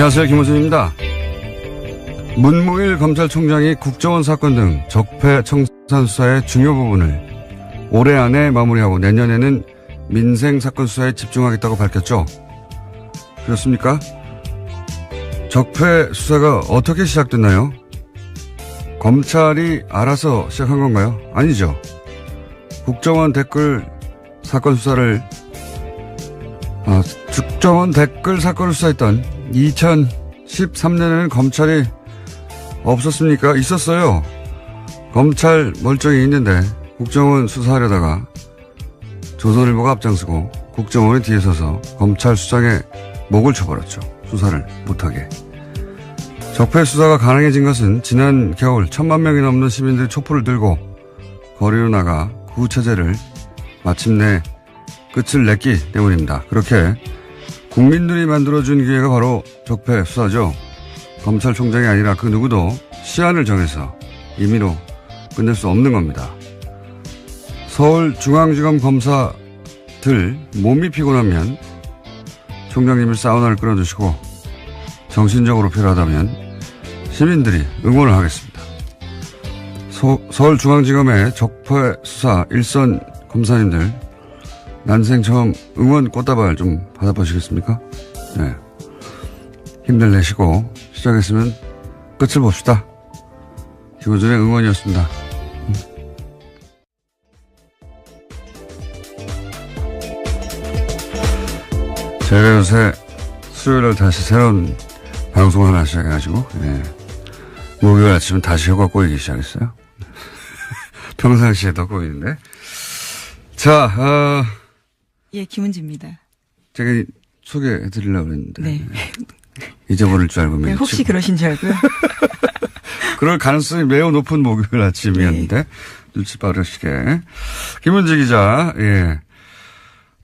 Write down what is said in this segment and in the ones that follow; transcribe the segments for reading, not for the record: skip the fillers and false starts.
안녕하세요. 김호준입니다. 문무일 검찰총장이 국정원 사건 등 적폐 청산 수사의 중요 부분을 올해 안에 마무리하고 내년에는 민생 사건 수사에 집중하겠다고 밝혔죠. 그렇습니까? 적폐 수사가 어떻게 시작됐나요? 검찰이 알아서 시작한 건가요? 아니죠. 국정원 댓글 사건 수사를 국정원 댓글 사건을 수사했던 2013년에는 검찰이 없었습니까? 있었어요. 검찰 멀쩡히 있는데 국정원 수사하려다가 조선일보가 앞장서고 국정원이 뒤에 서서 검찰 수장에 목을 쳐버렸죠. 수사를 못하게. 적폐 수사가 가능해진 것은 지난 겨울 1,000만 명이 넘는 시민들이 촛불을 들고 거리로 나가 구체제를 마침내 끝을 냈기 때문입니다. 그렇게 국민들이 만들어준 기회가 바로 적폐 수사죠. 검찰총장이 아니라 그 누구도 시한을 정해서 임의로 끝낼 수 없는 겁니다. 서울중앙지검 검사들 몸이 피곤하면 총장님이 사우나를 끌어주시고 정신적으로 필요하다면 시민들이 응원을 하겠습니다. 서울중앙지검의 적폐 수사 일선 검사님들 난생 처음 응원 꽃다발 좀 받아보시겠습니까? 네. 힘들 내시고 시작했으면 끝을 봅시다. 김호준의 응원이었습니다. 제가 요새 수요일에 다시 새로운 방송을 하나 시작해가지고, 예. 목요일 아침은 다시 혀가 꼬이기 시작했어요. 평상시에도 꼬이는데. 자, 예, 김은지입니다. 제가 소개해드리려고 그랬는데. 네. 잊어버릴 줄 알고. 네, 혹시 그러신 줄 알고요. 그럴 가능성이 매우 높은 목요일 아침이었는데. 네. 눈치 빠르시게. 김은지 기자, 예.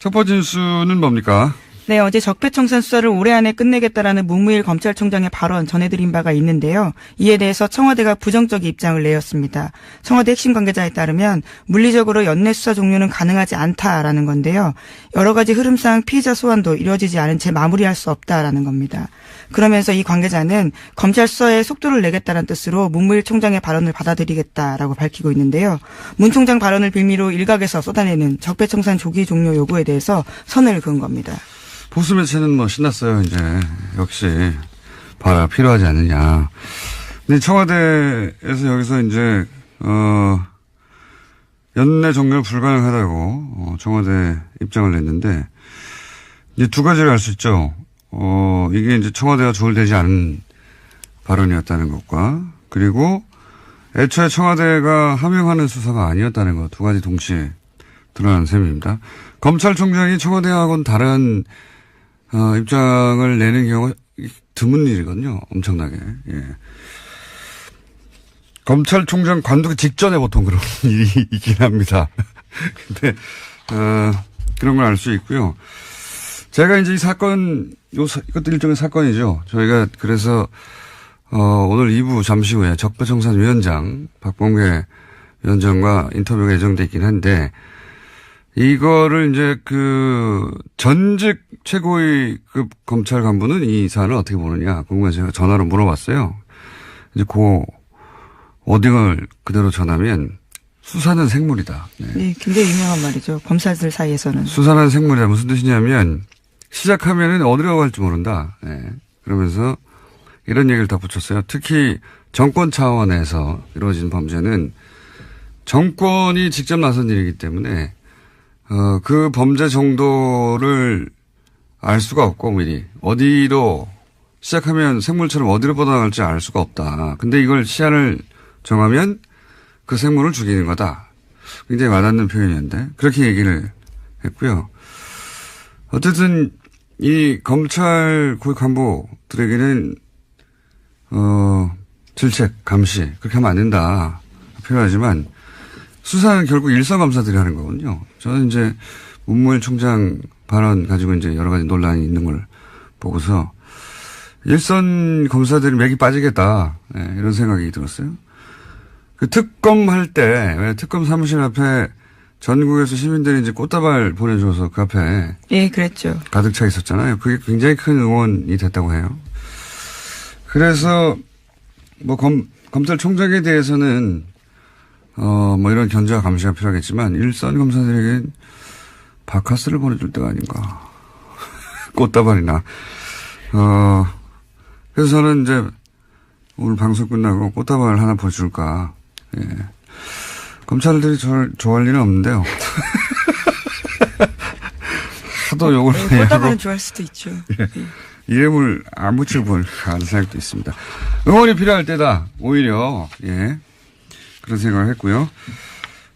첫 번째 뉴스는 뭡니까? 네, 어제 적폐청산 수사를 올해 안에 끝내겠다라는 문무일 검찰총장의 발언 전해드린 바가 있는데요. 이에 대해서 청와대가 부정적인 입장을 내었습니다. 청와대 핵심 관계자에 따르면 물리적으로 연내 수사 종료는 가능하지 않다라는 건데요. 여러 가지 흐름상 피의자 소환도 이루어지지 않은 채 마무리할 수 없다라는 겁니다. 그러면서 이 관계자는 검찰 수사에 속도를 내겠다는 뜻으로 문무일 총장의 발언을 받아들이겠다라고 밝히고 있는데요. 문 총장 발언을 빌미로 일각에서 쏟아내는 적폐청산 조기 종료 요구에 대해서 선을 그은 겁니다. 보수 매체는 뭐 신났어요, 이제. 역시, 봐라, 필요하지 않느냐. 근데 청와대에서 여기서 이제, 연내 종료 불가능하다고, 청와대 입장을 냈는데, 이제 두 가지를 알 수 있죠. 이게 이제 청와대가 조율되지 않은 발언이었다는 것과, 그리고 애초에 청와대가 함용하는 수사가 아니었다는 것, 두 가지 동시에 드러난 셈입니다. 검찰총장이 청와대하고는 다른 입장을 내는 경우가 드문 일이거든요. 엄청나게. 예. 검찰총장 관두기 직전에 보통 그런 일이 있긴 합니다. 근데, 그런 걸 알 수 있고요. 제가 이제 이 사건, 이것도 일종의 사건이죠. 저희가 그래서, 오늘 2부 잠시 후에 적폐청산위원장, 박범계 위원장과 인터뷰가 예정돼 있긴 한데, 이거를 이제 전직 최고위급 검찰 간부는 이 사안을 어떻게 보느냐 궁금해서 제가 전화로 물어봤어요. 이제 어딩을 그대로 전하면 수사는 생물이다. 네. 네, 굉장히 유명한 말이죠. 검사들 사이에서는. 수사는 생물이다. 무슨 뜻이냐면 시작하면은 어디로 갈지 모른다. 네. 그러면서 이런 얘기를 덧붙였어요. 특히 정권 차원에서 이루어진 범죄는 정권이 직접 나선 일이기 때문에 그 범죄 정도를 알 수가 없고, 미리. 어디로 시작하면 생물처럼 어디로 뻗어나갈지 알 수가 없다. 근데 이걸 시한을 정하면 그 생물을 죽이는 거다. 굉장히 와닿는 표현이었는데, 그렇게 얘기를 했고요. 어쨌든, 이 검찰 고위 간부들에게는, 질책, 감시, 그렇게 하면 안 된다. 필요하지만, 수사는 결국 일선 검사들이 하는 거거든요. 저는 이제 문무일 총장 발언 가지고 이제 여러 가지 논란이 있는 걸 보고서 일선 검사들이 맥이 빠지겠다. 네, 이런 생각이 들었어요. 그 특검 할 때, 왜 특검 사무실 앞에 전국에서 시민들이 이제 꽃다발 보내줘서 그 앞에. 예, 그랬죠. 가득 차 있었잖아요. 그게 굉장히 큰 응원이 됐다고 해요. 그래서 뭐 검찰총장에 대해서는 뭐 이런 견제와 감시가 필요하겠지만 일선 검사들에겐 바카스를 보내줄 때가 아닌가. 꽃다발이나. 그래서 저는 이제 오늘 방송 끝나고 꽃다발 하나 보여줄까. 예. 검찰들이 저를 좋아할 일은 없는데요. 하도 욕을 많이 하고. 꽃다발은 좋아할 수도 있죠. 예. 이름을 안 붙일 뻔 하는 생각도 있습니다. 응원이 필요할 때다. 오히려 예 그런 생각을 했고요.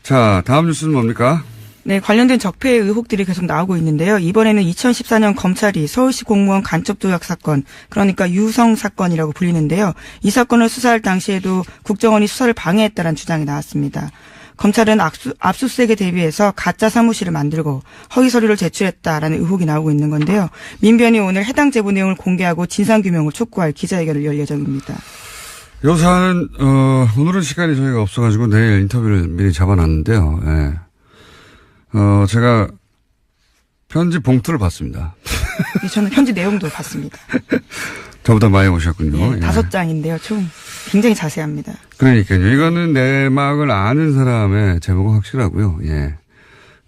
자, 다음 뉴스는 뭡니까? 네, 관련된 적폐 의혹들이 계속 나오고 있는데요. 이번에는 2014년 검찰이 서울시 공무원 간첩 조작 사건, 그러니까 유성 사건이라고 불리는데요. 이 사건을 수사할 당시에도 국정원이 수사를 방해했다는 주장이 나왔습니다. 검찰은 압수수색에 대비해서 가짜 사무실을 만들고 허위 서류를 제출했다라는 의혹이 나오고 있는 건데요. 민변이 오늘 해당 제보 내용을 공개하고 진상규명을 촉구할 기자회견을 열 예정입니다. 요 사안은 오늘은 시간이 저희가 없어가지고 내일 인터뷰를 미리 잡아놨는데요. 예. 제가 편지 봉투를 봤습니다. 네, 저는 편지 내용도 봤습니다. 저보다 많이 오셨군요. 네, 예. 5장인데요. 총 굉장히 자세합니다. 그러니까요. 이거는 내막을 아는 사람의 제보가 확실하고요. 예.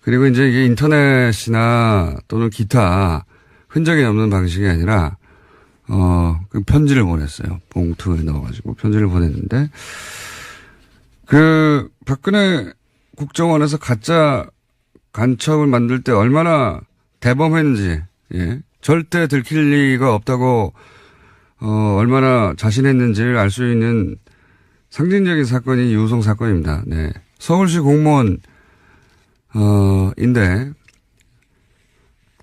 그리고 이제 이게 인터넷이나 또는 기타 흔적이 없는 방식이 아니라 그 편지를 보냈어요. 봉투에 넣어가지고 편지를 보냈는데 그 박근혜 국정원에서 가짜 간첩을 만들 때 얼마나 대범했는지, 예. 절대 들킬 리가 없다고, 얼마나 자신했는지를 알 수 있는 상징적인 사건이 유성 사건입니다. 네. 서울시 공무원, 인데,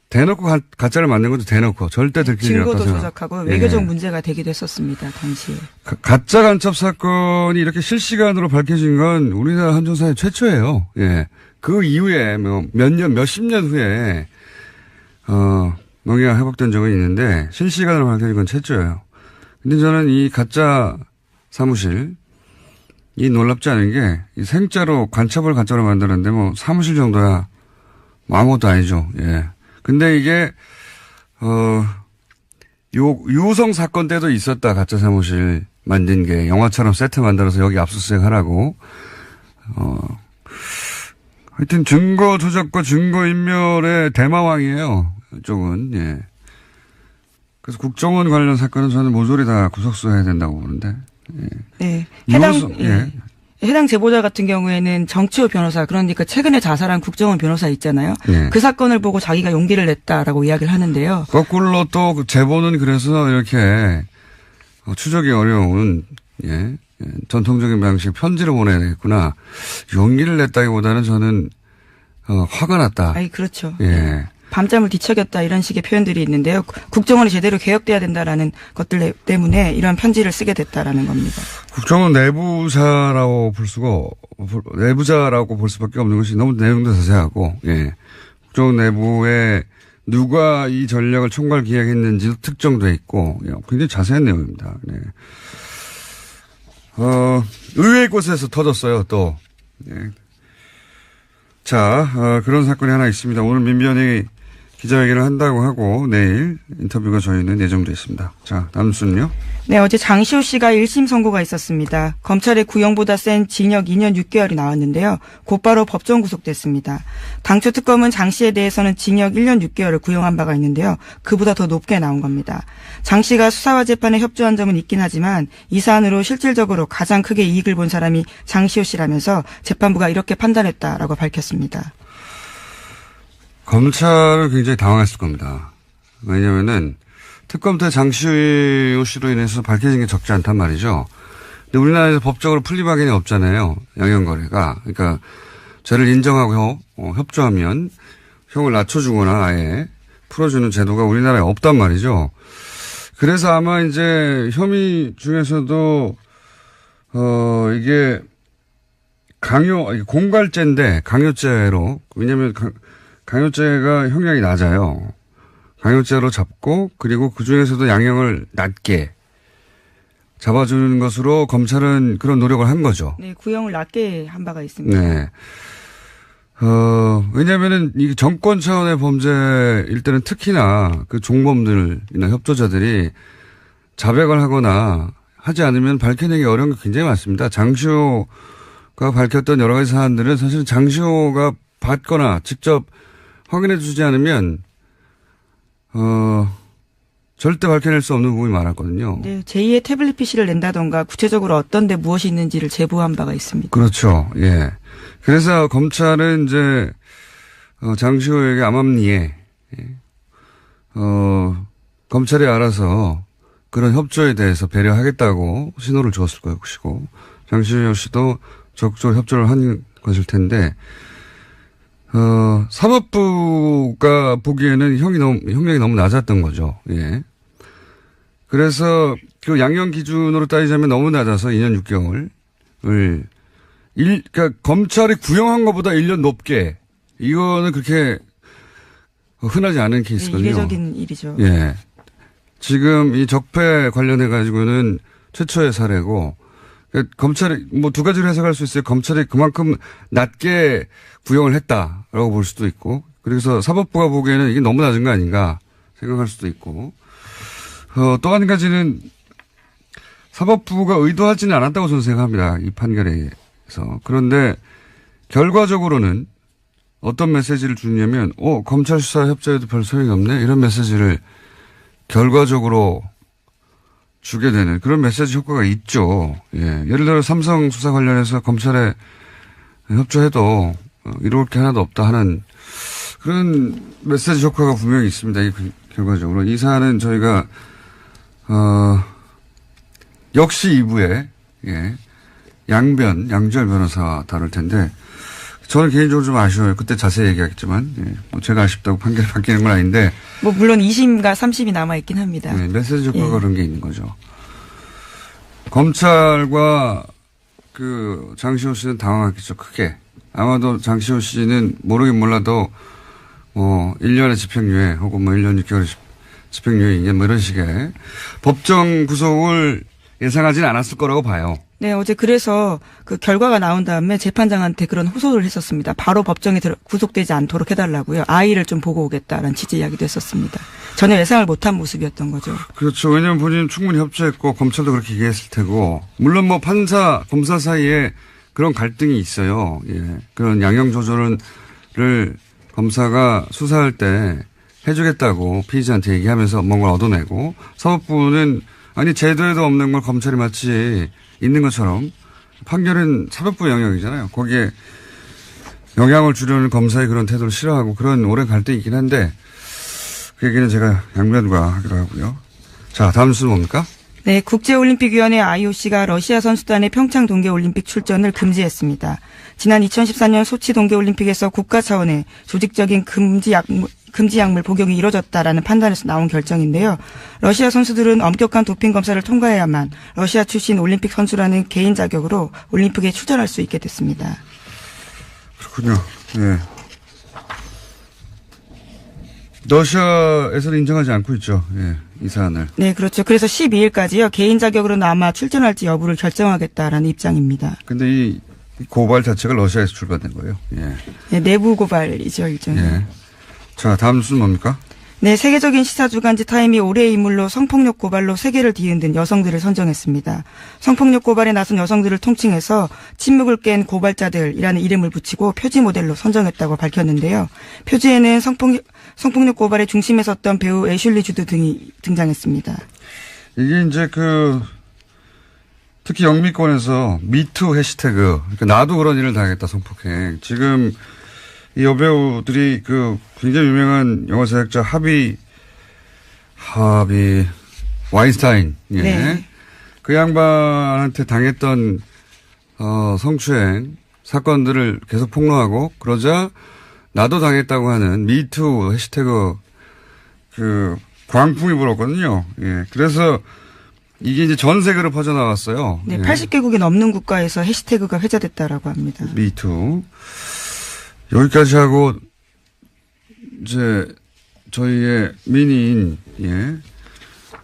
대놓고 가짜를 만든 것도 대놓고 절대 들킬 리 없다. 증거도 조작하고 외교적 문제가 되기도 했었습니다. 당시에. 가짜 간첩 사건이 이렇게 실시간으로 밝혀진 건 우리나라 헌정사에 최초예요. 예. 그 이후에 뭐 몇십 년 후에 명예가 회복된 적은 있는데 실시간으로 밝혀진 건 최초예요. 근데 저는 이 가짜 사무실 이 놀랍지 않은 게 이 생자로 간첩을 가짜로 만드는데 뭐 사무실 정도야 뭐 아무것도 아니죠. 예. 근데 이게 유성 사건 때도 있었다. 가짜 사무실 만든 게 영화처럼 세트 만들어서 여기 압수수색 하라고. 하여튼 증거 조작과 증거 인멸의 대마왕이에요. 이쪽은. 예. 그래서 국정원 관련 사건은 저는 모조리 다 구속수사해야 된다고 보는데. 예. 네. 예. 해당 제보자 같은 경우에는 정치호 변호사, 그러니까 최근에 자살한 국정원 변호사 있잖아요. 예. 그 사건을 보고 자기가 용기를 냈다라고 이야기를 하는데요. 거꾸로 또 그 제보는 그래서 이렇게 추적이 어려운 예. 전통적인 방식 편지로 보내야 되겠구나. 용기를 냈다기보다는 저는 화가 났다. 아이, 그렇죠. 예. 밤잠을 뒤척였다 이런 식의 표현들이 있는데요. 국정원이 제대로 개혁돼야 된다라는 것들 때문에 이런 편지를 쓰게 됐다라는 겁니다. 국정원 내부자라고 볼 수밖에 없는 것이 너무 내용도 자세하고, 예. 국정원 내부에 누가 이 전략을 총괄 기획했는지도 특정돼 있고, 예. 굉장히 자세한 내용입니다. 네. 의외의 곳에서 터졌어요, 또. 예. 자, 그런 사건이 하나 있습니다. 오늘 민변이 기자회견을 한다고 하고 내일 인터뷰가 저희는 예정돼 있습니다. 자, 다음 뉴스는요? 네, 어제 장시호 씨가 1심 선고가 있었습니다. 검찰의 구형보다 센 징역 2년 6개월이 나왔는데요. 곧바로 법정 구속됐습니다. 당초 특검은 장 씨에 대해서는 징역 1년 6개월을 구형한 바가 있는데요. 그보다 더 높게 나온 겁니다. 장 씨가 수사와 재판에 협조한 점은 있긴 하지만 이 사안으로 실질적으로 가장 크게 이익을 본 사람이 장시호 씨라면서 재판부가 이렇게 판단했다라고 밝혔습니다. 검찰은 굉장히 당황했을 겁니다. 왜냐면은 특검 때 장시호 씨로 인해서 밝혀진 게 적지 않단 말이죠. 근데 우리나라에서 법적으로 풀리박이는 없잖아요. 양형거래가. 그러니까 죄를 인정하고 협조하면 형을 낮춰주거나 아예 풀어주는 제도가 우리나라에 없단 말이죠. 그래서 아마 이제 혐의 중에서도 이게 공갈죄인데 강요죄로, 왜냐면 강요죄가 형량이 낮아요. 강요죄로 잡고 그리고 그중에서도 양형을 낮게 잡아주는 것으로 검찰은 그런 노력을 한 거죠. 네, 구형을 낮게 한 바가 있습니다. 네. 왜냐면은 이 정권 차원의 범죄일 때는 특히나 그 종범들이나 협조자들이 자백을 하거나 하지 않으면 밝혀내기 어려운 게 굉장히 많습니다. 장시호가 밝혔던 여러 가지 사안들은 사실 장시호가 받거나 직접 확인해 주지 않으면 절대 밝혀낼 수 없는 부분이 많았거든요. 네, 제2의 태블릿 PC를 낸다던가 구체적으로 어떤 데 무엇이 있는지를 제보한 바가 있습니다. 그렇죠. 예. 그래서 검찰은 이제 장시호에게 암암리에 검찰이 알아서 그런 협조에 대해서 배려하겠다고 신호를 주었을 것이고 장시호 씨도 적극적으로 협조를 한 것일 텐데 사법부가 보기에는 형량이 너무 낮았던 거죠. 예. 그래서 그 양형 기준으로 따지자면 너무 낮아서 2년 6개월을 그러니까 검찰이 구형한 것보다 1년 높게 이거는 그렇게 흔하지 않은 케이스거든요. 네, 이례적인 일이죠. 예. 지금 이 적폐 관련해 가지고는 최초의 사례고 그러니까 검찰이 뭐 두 가지로 해석할 수 있어요. 검찰이 그만큼 낮게 구형을 했다라고 볼 수도 있고 그래서 사법부가 보기에는 이게 너무 낮은 거 아닌가 생각할 수도 있고 또 한 가지는 사법부가 의도하지는 않았다고 저는 생각합니다. 이 판결에서. 그런데 결과적으로는 어떤 메시지를 주냐면 검찰 수사 협조에도 별 소용이 없네 이런 메시지를 결과적으로 주게 되는 그런 메시지 효과가 있죠. 예. 예를 들어 삼성 수사 관련해서 검찰에 협조해도 이룰 게 하나도 없다 하는 그런 메시지 효과가 분명히 있습니다. 결과적으로. 이 사안은 저희가 역시 2부에 예. 양지열 변호사와 다룰 텐데 저는 개인적으로 좀 아쉬워요. 그때 자세히 얘기하겠지만 예. 뭐 제가 아쉽다고 판결이 바뀌는 건 아닌데 뭐 물론 2심과 3심이 남아있긴 합니다. 네, 메시지 효과가 예. 그런 게 있는 거죠. 검찰과 그 장시호 씨는 당황했겠죠. 크게. 아마도 장시호 씨는 모르긴 몰라도 뭐 1년의 집행유예 혹은 뭐 1년 6개월 집행유예 뭐 이런 식의 법정 구속을 예상하지는 않았을 거라고 봐요. 네, 어제 그래서 그 결과가 나온 다음에 재판장한테 그런 호소를 했었습니다. 바로 법정에 구속되지 않도록 해달라고요. 아이를 좀 보고 오겠다라는 취지 이야기도 했었습니다. 전혀 예상을 못한 모습이었던 거죠. 그렇죠. 왜냐하면 본인은 충분히 협조했고 검찰도 그렇게 얘기했을 테고 물론 뭐 판사, 검사 사이에 그런 갈등이 있어요. 예. 그런 양형 조절을 검사가 수사할 때 해주겠다고 피의자한테 얘기하면서 뭔가를 얻어내고 사법부는 아니 제도에도 없는 걸 검찰이 마치 있는 것처럼 판결은 사법부 영역이잖아요. 거기에 영향을 주려는 검사의 그런 태도를 싫어하고 그런 오랜 갈등이 있긴 한데 그 얘기는 제가 양변과 하기로 하고요. 자, 다음 뉴스는 뭡니까? 네, 국제올림픽위원회 IOC가 러시아 선수단의 평창 동계올림픽 출전을 금지했습니다. 지난 2014년 소치 동계올림픽에서 국가 차원의 조직적인 금지 약물 복용이 이뤄졌다라는 판단에서 나온 결정인데요. 러시아 선수들은 엄격한 도핑 검사를 통과해야만 러시아 출신 올림픽 선수라는 개인 자격으로 올림픽에 출전할 수 있게 됐습니다. 그렇군요. 예. 러시아에서는 인정하지 않고 있죠. 예, 이 사안을. 네, 그렇죠. 그래서 12일까지요. 개인 자격으로는 아마 출전할지 여부를 결정하겠다라는 입장입니다. 근데 이 고발 자체가 러시아에서 출발된 거예요. 예. 네, 내부 고발이죠, 일종의. 예. 자, 다음 뉴스는 뭡니까? 네, 세계적인 시사주간지 타임이 올해의 인물로 성폭력 고발로 세계를 뒤흔든 여성들을 선정했습니다. 성폭력 고발에 나선 여성들을 통칭해서 침묵을 깬 고발자들이라는 이름을 붙이고 표지 모델로 선정했다고 밝혔는데요. 표지에는 성폭력 고발의 중심에 섰던 배우 애슐리 주드 등이 등장했습니다. 이게 이제 특히 영미권에서 미투 해시태그, 그러니까 나도 그런 일을 당했다, 성폭행. 지금 이 여배우들이 굉장히 유명한 영화 제작자 하비 와인스타인. 예. 네. 그 양반한테 당했던, 성추행 사건들을 계속 폭로하고 그러자 나도 당했다고 하는 미투 해시태그 광풍이 불었거든요. 예. 그래서 이게 이제 전 세계로 퍼져나왔어요. 네, 예. 80개국이 넘는 국가에서 해시태그가 회자됐다라고 합니다. 미투. 여기까지 하고 이제 저희의 미니인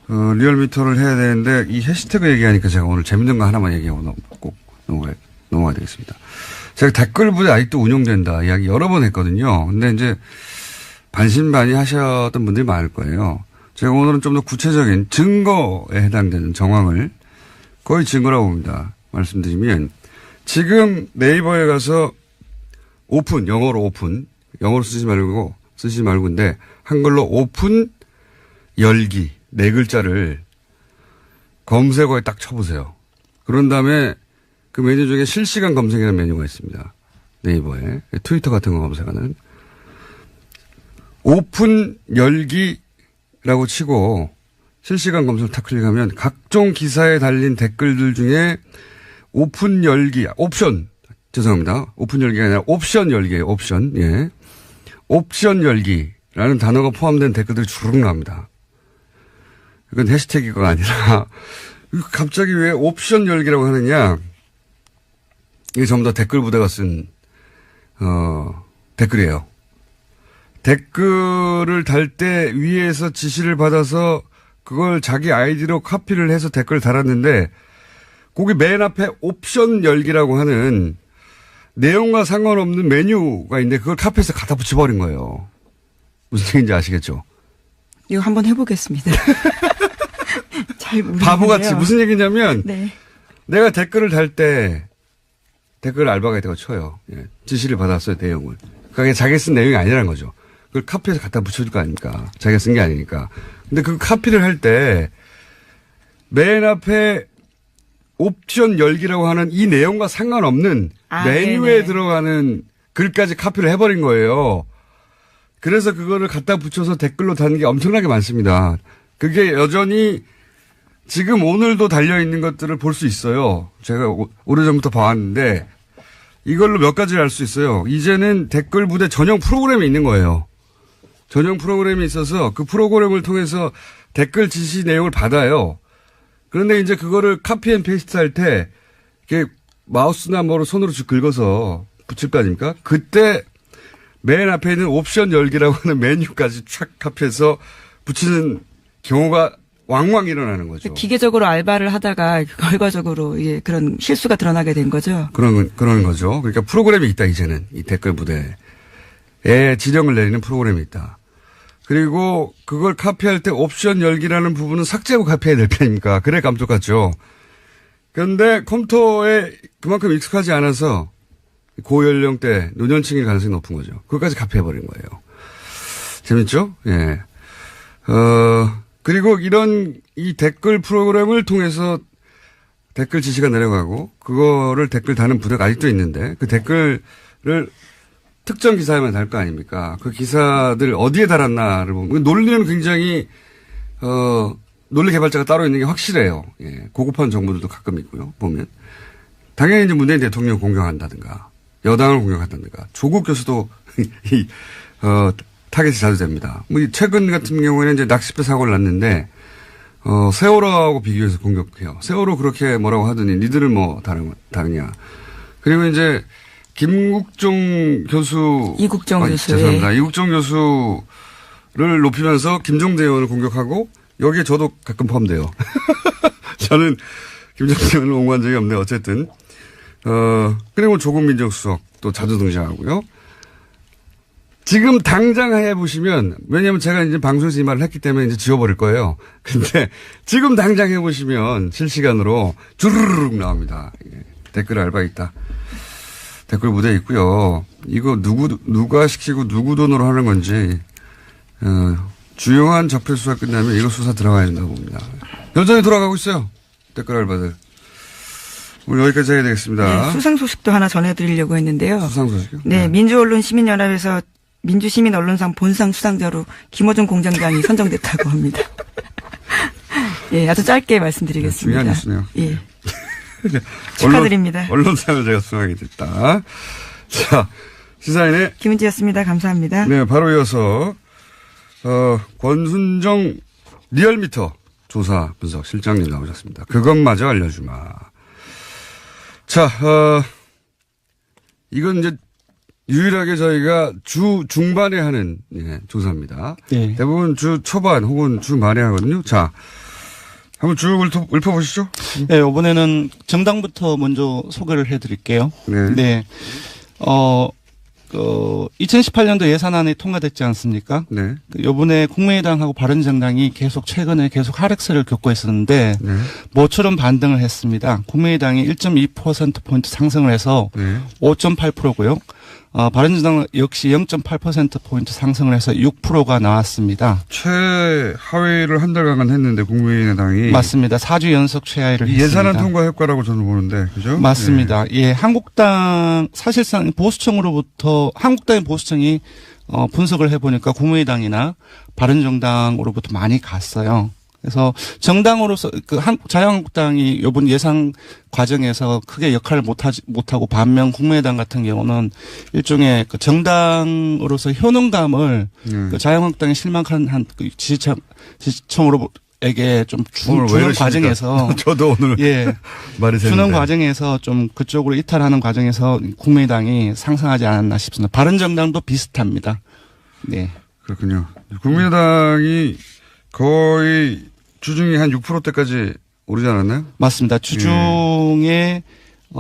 리얼미터를 해야 되는데 이 해시태그 얘기하니까 제가 오늘 재밌는 거 하나만 얘기하고 꼭 넘어가야 되겠습니다. 제가 댓글부대 아직도 운영된다 이야기 여러 번 했거든요. 근데 이제 반신반의 하셨던 분들이 많을 거예요. 제가 오늘은 좀 더 구체적인 증거에 해당되는 정황을 거의 증거라고 봅니다. 말씀드리면 지금 네이버에 가서 오픈, 영어로 오픈, 영어로 쓰지 말고인데 한글로 오픈 열기 네 글자를 검색어에 딱 쳐보세요. 그런 다음에 그 메뉴 중에 실시간 검색이라는 메뉴가 있습니다. 네이버에. 트위터 같은 거 검색하는. 오픈 열기라고 치고 실시간 검색을 탁 클릭하면 각종 기사에 달린 댓글들 중에 오픈 열기, 옵션, 죄송합니다. 오픈 열기가 아니라 옵션 열기예요. 옵션. 예. 옵션 열기라는 단어가 포함된 댓글들이 주르륵 나옵니다. 이건 해시태그가 아니라 갑자기 왜 옵션 열기라고 하느냐. 이게 전부 다 댓글 부대가 쓴 댓글이에요. 댓글을 달 때 위에서 지시를 받아서 그걸 자기 아이디로 카피를 해서 댓글을 달았는데 거기 맨 앞에 옵션 열기라고 하는 내용과 상관없는 메뉴가 있는데 그걸 카피해서 갖다 붙여버린 거예요. 무슨 얘기인지 아시겠죠? 이거 한번 해보겠습니다. 잘 모르겠네요. 바보같이 무슨 얘기냐면 네. 내가 댓글을 달 때 댓글 알바가이드가 쳐요. 예. 지시를 받았어요. 내용을. 그게 자기가 쓴 내용이 아니라는 거죠. 그걸 카피해서 갖다 붙여줄 거 아닙니까? 자기가 쓴 게 아니니까. 근데 그 카피를 할 때 맨 앞에 옵션 열기라고 하는 이 내용과 상관없는 메뉴에 네네. 들어가는 글까지 카피를 해버린 거예요. 그래서 그거를 갖다 붙여서 댓글로 다는 게 엄청나게 많습니다. 그게 여전히 지금 오늘도 달려있는 것들을 볼 수 있어요. 제가 오래전부터 봐왔는데 이걸로 몇 가지를 알 수 있어요. 이제는 댓글 부대 전용 프로그램이 있는 거예요. 전용 프로그램이 있어서 그 프로그램을 통해서 댓글 지시 내용을 받아요. 그런데 이제 그거를 카피 앤 페이스트 할 때 이렇게 마우스나 뭐로 손으로 쭉 긁어서 붙일 거 아닙니까? 그때 맨 앞에 있는 옵션 열기라고 하는 메뉴까지 촥 카피해서 붙이는 경우가 왕왕 일어나는 거죠. 기계적으로 알바를 하다가 결과적으로 예, 그런 실수가 드러나게 된 거죠. 그런 거죠. 그러니까 프로그램이 있다, 이제는. 이 댓글 부대에 지령을 내리는 프로그램이 있다. 그리고 그걸 카피할 때 옵션 열기라는 부분은 삭제하고 카피해야 될 거 아닙니까? 그래 깜짝같죠. 그런데 컴퓨터에 그만큼 익숙하지 않아서 고연령대 노년층일 가능성이 높은 거죠. 그것까지 카피해버린 거예요. 재밌죠? 예. 그리고 이 댓글 프로그램을 통해서 댓글 지시가 내려가고 그거를 댓글 다는 부대가 아직도 있는데 그 댓글을 특정 기사에만 달 거 아닙니까? 그 기사들 어디에 달았나를 보면 논리는 굉장히 논리 개발자가 따로 있는 게 확실해요. 예. 고급한 정보들도 가끔 있고요. 보면 당연히 이제 문재인 대통령 공격한다든가 여당을 공격한다든가 조국 교수도 타겟이 자주 됩니다. 뭐 최근 같은 경우에는 이제 낚싯배 사고를 났는데 세월호하고 비교해서 공격해요. 세월호 그렇게 뭐라고 하더니 니들은 뭐 다르냐. 그리고 이제 김국종 교수. 이국종 교수. 죄송합니다. 이국종 교수를 높이면서 김종대 의원을 공격하고 여기에 저도 가끔 포함돼요. 저는 김종대 의원을 옹호한 적이 없는데 어쨌든. 그리고 조국 민정수석도 자주 등장하고요. 지금 당장 해보시면, 왜냐면 제가 이제 방송에서 이 말을 했기 때문에 이제 지워버릴 거예요. 근데 지금 당장 해보시면 실시간으로 주르륵 나옵니다. 댓글 알바 있다. 댓글 무대 있고요. 이거 누가 시키고 누구 돈으로 하는 건지, 주요한 적폐 수사 끝나면 이거 수사 들어가야 된다고 봅니다. 여전히 돌아가고 있어요. 댓글 알바들. 오늘 여기까지 해야 되겠습니다. 네, 수상 소식도 하나 전해드리려고 했는데요. 수상 소식이요? 네, 민주언론시민연합에서 민주시민언론상 본상 수상자로 김어준 공장장이 선정됐다고 합니다. 예, 아주 짧게 말씀드리겠습니다. 중요한 뉴스네요. 예. 축하드립니다. 언론상을 제가 수상하게 됐다. 자, 시사인의 김은지였습니다. 감사합니다. 네, 바로 이어서 권순정 리얼미터 조사 분석 실장님 나오셨습니다. 그것마저 알려주마. 자, 이건 이제 유일하게 저희가 주 중반에 하는 조사입니다. 네. 대부분 주 초반 혹은 주 말에 하거든요. 자, 한번 쭉 읊어보시죠. 네, 이번에는 정당부터 먼저 소개를 해드릴게요. 네. 네. 2018년도 예산안이 통과됐지 않습니까? 네. 요번에 국민의당하고 바른정당이 최근에 계속 하락세를 겪고 있었는데 네. 모처럼 반등을 했습니다. 국민의당이 1.2%포인트 상승을 해서 네. 5.8%고요. 바른정당 역시 0.8%포인트 상승을 해서 6%가 나왔습니다. 최하위를 한 달간 했는데 국민의당이. 맞습니다. 4주 연속 최하위를 했습니다. 예산안 통과 효과라고 저는 보는데, 그죠? 맞습니다. 예, 한국당 사실상 보수청으로부터 한국당의 보수청이 분석을 해보니까 국민의당이나 바른정당으로부터 많이 갔어요. 그래서 정당으로서 자유한국당이 이번 예상 과정에서 크게 역할을 못하고 반면 국민의당 같은 경우는 일종의 정당으로서 효능감을 자유한국당이 실망한 지지층으로에게 좀 주는 과정에서 저도 오늘 말이 주는 과정에서 좀 그쪽으로 이탈하는 과정에서 국민의당이 상승하지 않았나 싶습니다. 바른정당도 비슷합니다. 네. 그렇군요. 국민의당이 거의 주중에 한 6%대까지 오르지 않았나요? 맞습니다. 주중에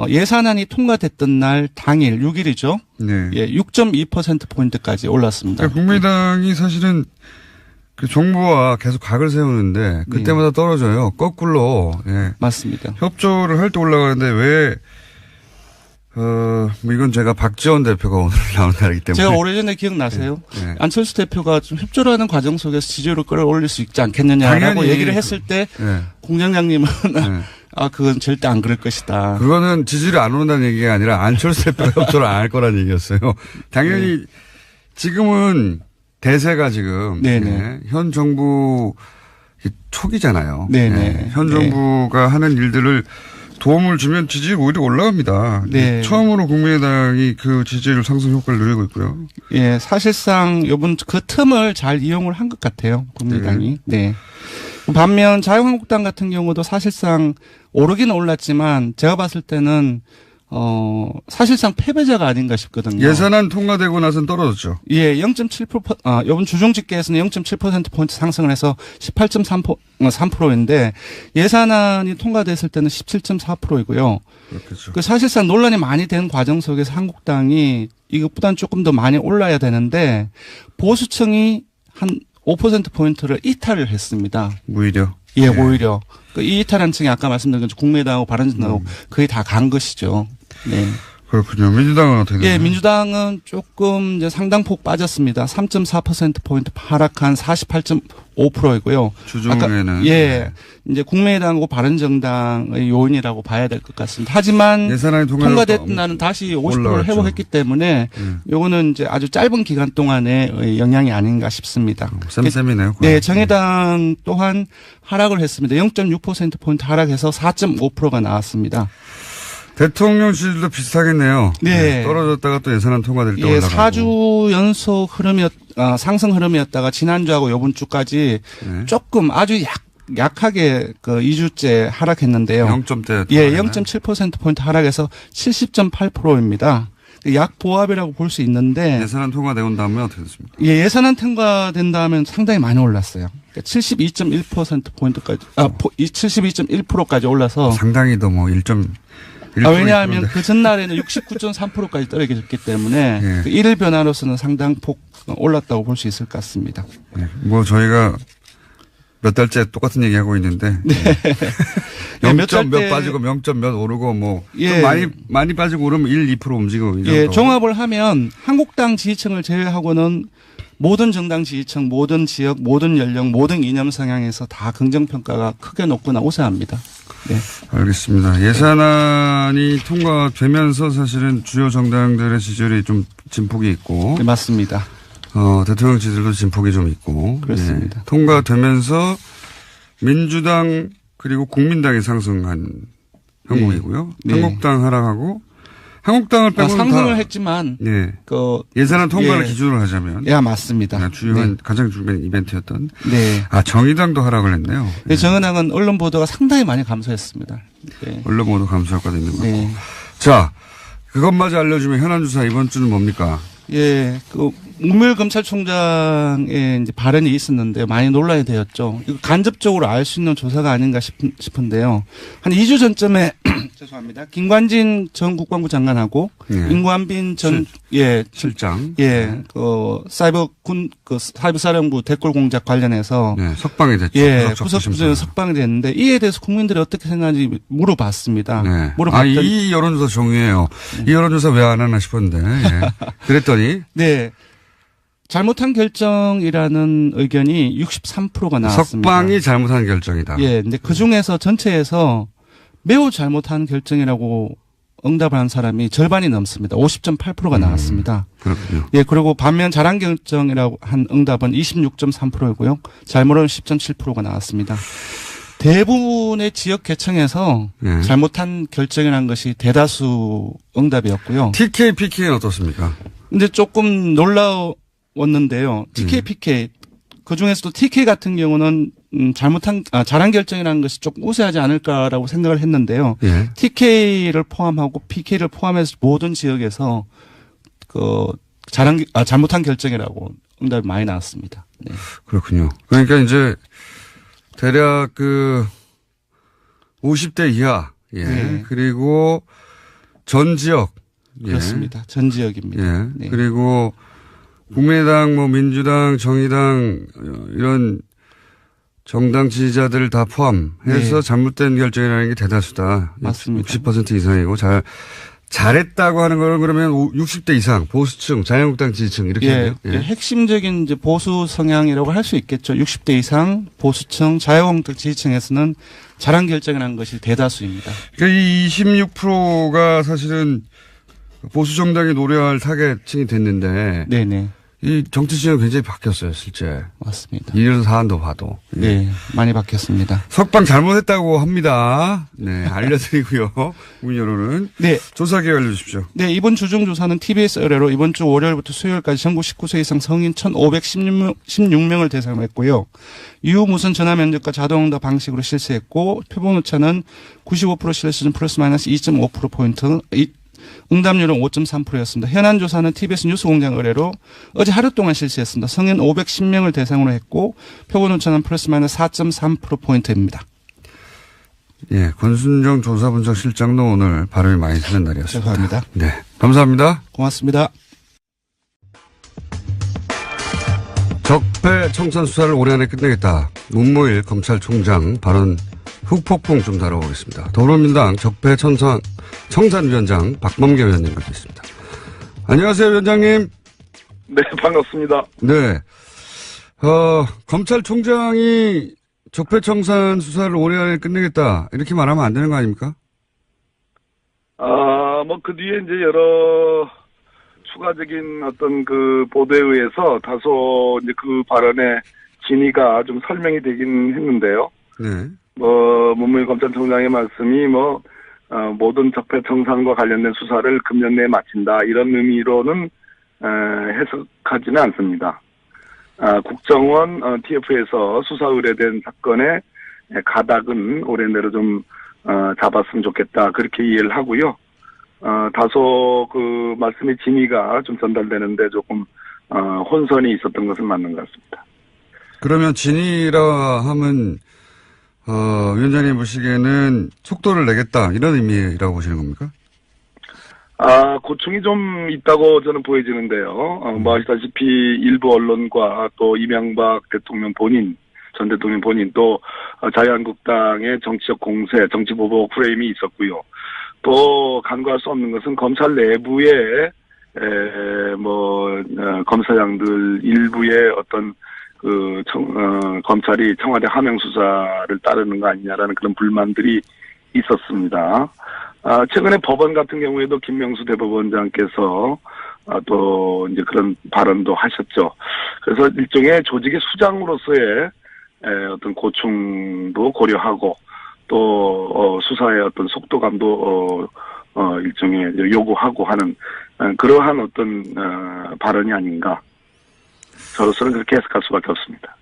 예산안이 통과됐던 날 당일 6일이죠. 네. 예, 6.2%포인트까지 올랐습니다. 그러니까 국민의당이 사실은 그 정부와 계속 각을 세우는데 그때마다 떨어져요. 거꾸로. 예. 맞습니다. 협조를 할 때 올라가는데 왜 뭐 이건 제가 박지원 대표가 오늘 나온 날이기 때문에. 제가 오래전에 기억나세요? 네. 안철수 대표가 좀 협조를 하는 과정 속에서 지지율을 끌어올릴 수 있지 않겠느냐라고 얘기를 했을 때 공장장님은 그건 절대 안 그럴 것이다. 그거는 지지를 안 오른다는 얘기가 아니라 안철수 대표가 협조를 안 할 거라는 얘기였어요. 당연히 지금은 대세가 지금 현 정부 초기잖아요. 네네. 현 정부가 하는 일들을 도움을 주면 지지율이 오히려 올라갑니다. 네. 처음으로 국민의당이 그 지지율 상승 효과를 누리고 있고요. 예, 사실상 요번 그 틈을 잘 이용을 한 것 같아요. 국민의당이. 네. 반면 자유한국당 같은 경우도 사실상 오르기는 올랐지만 제가 봤을 때는 사실상 패배자가 아닌가 싶거든요. 예산안 통과되고 나서는 떨어졌죠. 예, 0.7%, 요번 주중 집계에서는 0.7%포인트 상승을 해서 18.3%인데 예산안이 통과됐을 때는 17.4%이고요. 그렇겠죠. 그 사실상 논란이 많이 된 과정 속에서 한국당이 이것보다는 조금 더 많이 올라야 되는데 보수층이 한 5%포인트를 이탈을 했습니다. 오히려. 예, 오히려. 이 이탈한 층이 아까 말씀드린 것처럼 국민의당하고 바른정당하고 거의 다 간 것이죠. 네. 그렇군요. 민주당은 어떻게 되나요? 예, 민주당은 조금 이제 상당폭 빠졌습니다. 3.4%포인트 하락한 48.5%이고요. 주중에는. 이제 국민의당하고 바른정당의 요인이라고 봐야 될 것 같습니다. 하지만 예산안이 통과됐던 날은 다시 50%를 회복했기 때문에 요거는 이제 아주 짧은 기간 동안의 영향이 아닌가 싶습니다. 쌤쌤이네요. 네, 정의당 또한 하락을 했습니다. 0.6%포인트 하락해서 4.5%가 나왔습니다. 대통령 지지율도 비슷하겠네요. 네. 떨어졌다가 또 예산안 통과될 때 올라가고. 4주 연속 상승 흐름이었다가 지난주하고 요번 주까지 조금 아주 약하게 그 2주째 하락했는데요. 0점대. 예, 0.7%포인트 하락해서 70.8%입니다. 약 보합이라고 볼 수 있는데. 예산안 통과되고 다음에 어떻게 됐습니까? 예, 예산안 통과된 다음엔 상당히 많이 올랐어요. 그러니까 72.1%포인트까지, 72.1%까지 올라서. 상당히 더 뭐 1.1%. 왜냐하면 그 전날에는 69.3%까지 떨어졌기 때문에 그 일일 변화로서는 상당폭 올랐다고 볼 수 있을 것 같습니다. 네. 뭐 저희가 몇 달째 똑같은 얘기 하고 있는데. 네. 0점 몇 빠지고 0점 몇 오르고 뭐. 좀 많이 빠지고 오르면 1, 2% 움직이고. 예, 종합을 하면 한국당 지지층을 제외하고는 모든 정당 지지층, 모든 지역, 모든 연령, 모든 이념 성향에서 다 긍정평가가 크게 높거나 우세합니다. 네. 알겠습니다. 예산안이 통과되면서 사실은 주요 정당들의 지지율이 좀 진폭이 있고. 네, 맞습니다. 대통령 지지율도 진폭이 좀 있고. 그렇습니다. 네. 통과되면서 민주당 그리고 국민당이 상승한 형국이고요. 네. 한국당 하락하고 한국당을 빼고는 상승을 했지만 예산안 통과를 기준으로 하자면 맞습니다. 주요한 가장 중요한 이벤트였던 정의당도 하락을 했네요. 네, 정의당은 언론 보도가 상당히 많이 감소했습니다. 네. 언론 보도 감소 효과도 있는 것 같고. 자, 그것마저 알려주면 현안 주사 이번 주는 뭡니까? 예, 문무일 검찰총장의 이제 발언이 있었는데 많이 논란이 되었죠. 이거 간접적으로 알 수 있는 조사가 아닌가 싶은데요. 한 2주 전쯤에 죄송합니다. 김관진 전 국방부 장관하고 임관빈 전 실장 사이버 사령부 댓글 공작 관련해서 석방이 됐죠. 구속 석방이 됐는데 이에 대해서 국민들이 어떻게 생각하는지 물어봤습니다. 이 여론조사 종이에요. 이 여론조사 왜 안 하나 싶었는데 그랬더니 잘못한 결정이라는 의견이 63%가 나왔습니다. 석방이 잘못한 결정이다. 근데 그 중에서 전체에서 매우 잘못한 결정이라고 응답을 한 사람이 절반이 넘습니다. 50.8%가 나왔습니다. 그렇군요. 그리고 반면 잘한 결정이라고 한 응답은 26.3%이고요. 잘못은 10.7%가 나왔습니다. 대부분의 지역 계층에서 잘못한 결정이라는 것이 대다수 응답이었고요. TK, PK는 어떻습니까? 근데 조금 놀라웠는데요. TK, PK 그 중에서도 TK 같은 경우는 잘한 결정이라는 것이 조금 우세하지 않을까라고 생각을 했는데요. TK를 포함하고 PK를 포함해서 모든 지역에서 잘못한 결정이라고 응답이 많이 나왔습니다. 그렇군요. 그러니까 이제 대략 50대 이하, 그리고 전 지역. 그렇습니다. 전 지역입니다. 그리고 국민의당, 민주당, 정의당, 이런 정당 지지자들을 다 포함해서 잘못된 결정이라는 게 대다수다. 맞습니다. 60% 이상이고 잘했다고 하는 거는 그러면 60대 이상 보수층, 자유한국당 지지층 이렇게 해요. 핵심적인 이제 보수 성향이라고 할 수 있겠죠. 60대 이상 보수층, 자유한국당 지지층에서는 잘한 결정이라는 것이 대다수입니다. 그러니까 이 26%가 사실은 보수 정당이 노려할 타겟층이 됐는데, 이 정치 지형이 굉장히 바뀌었어요, 실제. 맞습니다. 1년 사안도 봐도. 많이 바뀌었습니다. 석방 잘못했다고 합니다. 알려드리고요. 국민 여론은. 조사 기회 알려주십시오. 이번 주중 조사는 TBS 의뢰로 이번 주 월요일부터 수요일까지 전국 19세 이상 성인 1,516명을 대상으로 했고요. 유무선 전화 면접과 자동응답 방식으로 실시했고, 표본 오차는 95% 실수준 플러스 마이너스 2.5%포인트, 응답률은 5.3%였습니다. 현안 조사는 TBS 뉴스공장 의뢰로 어제 하루 동안 실시했습니다. 성인 510명을 대상으로 했고 표본 오차는 플러스 마이너스 4.3%포인트입니다. 권순정 조사분석실장도 오늘 발음이 많이 쓰는 날이었습니다. 죄송합니다. 감사합니다. 고맙습니다. 적폐 청산 수사를 올해 안에 끝내겠다. 문무일 검찰총장 발언 훅폭풍 좀 다뤄보겠습니다. 더불어민주당 적폐 청산위원장 박범계 위원님 같 있습니다. 안녕하세요, 위원장님. 네, 반갑습니다. 검찰총장이 적폐 청산 수사를 올해 안에 끝내겠다 이렇게 말하면 안 되는 거 아닙니까? 그 뒤에 이제 여러 추가적인 어떤 보도에 의해서 다소 이제 그 발언의 진위가 좀 설명이 되긴 했는데요. 문무일 검찰총장의 말씀이 모든 적폐 청산과 관련된 수사를 금년 내에 마친다 이런 의미로는 해석하지는 않습니다. 국정원 TF에서 수사 의뢰된 사건의 가닥은 올해 내로 좀 잡았으면 좋겠다 그렇게 이해를 하고요. 다소 그 말씀의 진위가 좀 전달되는데 조금 혼선이 있었던 것은 맞는 것 같습니다. 그러면 진위라 하면 위원장님 보시기에는 속도를 내겠다 이런 의미라고 보시는 겁니까? 고충이 좀 있다고 저는 보여지는데요. 아시다시피 일부 언론과 또 이명박 대통령 본인, 전 대통령 본인 또 자유한국당의 정치적 공세, 정치보복 프레임이 있었고요. 또 간과할 수 없는 것은 검찰 내부에 검사장들 일부의 어떤 검찰이 청와대 하명 수사를 따르는 거 아니냐라는 그런 불만들이 있었습니다. 최근에 법원 같은 경우에도 김명수 대법원장께서 또 이제 그런 발언도 하셨죠. 그래서 일종의 조직의 수장으로서의 어떤 고충도 고려하고 또 수사의 어떤 속도감도 일종의 요구하고 하는 그러한 어떤 발언이 아닌가. 저로서는 그렇게 해석할 수밖에 없습니다.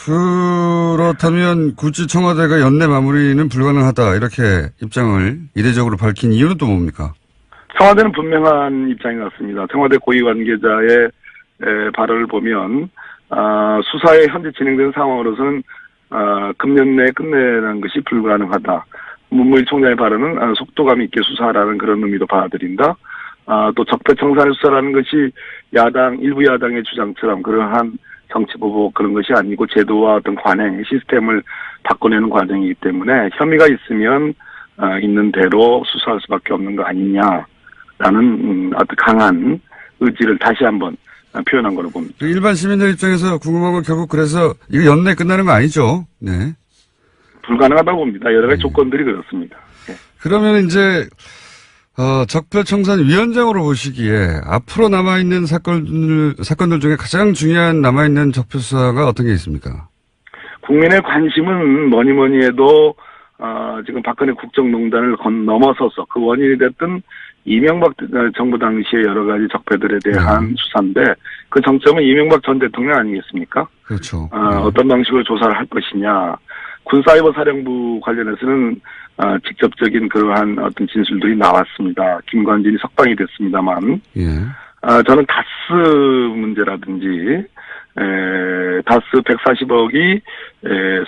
그렇다면 굳이 청와대가 연내 마무리는 불가능하다 이렇게 입장을 이례적으로 밝힌 이유는 또 뭡니까? 청와대는 분명한 입장인 것 같습니다. 청와대 고위 관계자의 발언을 보면 수사에 현재 진행되는 상황으로서는 금년 내에 끝내는 것이 불가능하다. 문무일 총장의 발언은 속도감 있게 수사하라는 그런 의미로 받아들인다. 또 적폐청산의 수사라는 것이 일부 야당의 주장처럼 그러한 정치보복 그런 것이 아니고 제도와 어떤 관행, 시스템을 바꿔내는 과정이기 때문에 혐의가 있으면 있는 대로 수사할 수밖에 없는 거 아니냐라는 아주 강한 의지를 다시 한번 표현한 걸로 봅니다. 일반 시민들 입장에서 궁금한 건 결국 그래서 이거 연내 끝나는 거 아니죠? 네. 불가능하다고 봅니다. 여러 가지 조건들이 그렇습니다. 네. 그러면 이제 적폐청산위원장으로 보시기에 앞으로 남아있는 사건들 중에 가장 중요한 남아있는 적폐수사가 어떤 게 있습니까? 국민의 관심은 뭐니 해도 지금 박근혜 국정농단을 넘어서서 그 원인이 됐던 이명박 정부 당시의 여러 가지 적폐들에 대한 수사인데 그 정점은 이명박 전 대통령 아니겠습니까? 그렇죠. 어떤 방식으로 조사를 할 것이냐. 군사이버사령부 관련해서는 직접적인 그러한 어떤 진술들이 나왔습니다. 김관진이 석방이 됐습니다만 저는 다스 문제라든지 다스 140억이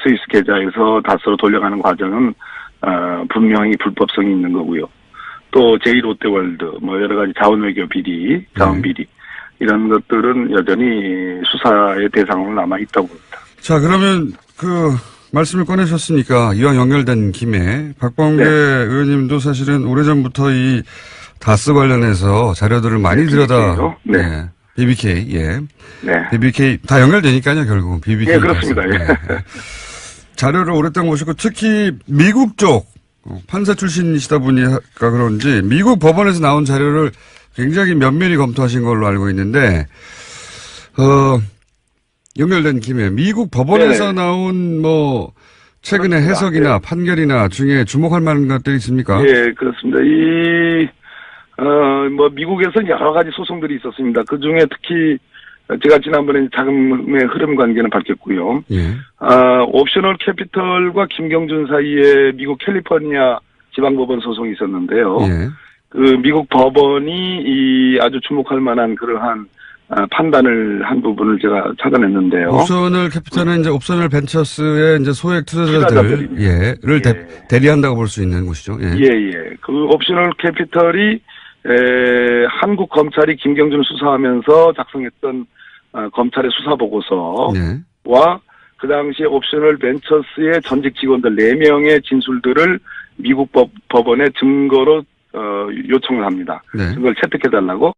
스위스 계좌에서 다스로 돌려가는 과정은 분명히 불법성이 있는 거고요. 또 제2롯데월드 뭐 여러 가지 자원외교 비리, 자원비리 이런 것들은 여전히 수사의 대상으로 남아 있다고 봅니다. 자, 그러면 말씀을 꺼내셨으니까 이왕 연결된 김에 박범계 의원님도 사실은 오래전부터 이 다스 관련해서 자료들을 많이 들여다 BBK BBK 다 연결되니까요 결국은 BBK 그렇습니다. 자료를 오랫동안 보시고 특히 미국 쪽 판사 출신이시다 보니까 그런지 미국 법원에서 나온 자료를 굉장히 면밀히 검토하신 걸로 알고 있는데 연결된 김에 미국 법원에서 나온 최근의 해석이나 판결이나 중에 주목할 만한 것들이 있습니까? 예, 그렇습니다. 미국에서는 여러 가지 소송들이 있었습니다. 그 중에 특히 제가 지난번에 자금의 흐름 관계는 밝혔고요. 옵셔널 캐피털과 김경준 사이에 미국 캘리포니아 지방법원 소송이 있었는데요. 그 미국 법원이 아주 주목할 만한 그러한 판단을 한 부분을 제가 찾아냈는데요. 옵셔널 캐피탈은 이제 옵셔널 벤처스의 이제 소액 투자자들을 대리한다고 볼 수 있는 곳이죠. 그 옵셔널 캐피털이 한국 검찰이 김경준 수사하면서 작성했던 검찰의 수사 보고서와 그 당시에 옵셔널 벤처스의 전직 직원들 4명의 진술들을 미국 법원에 증거로 요청을 합니다. 증거를 채택해달라고.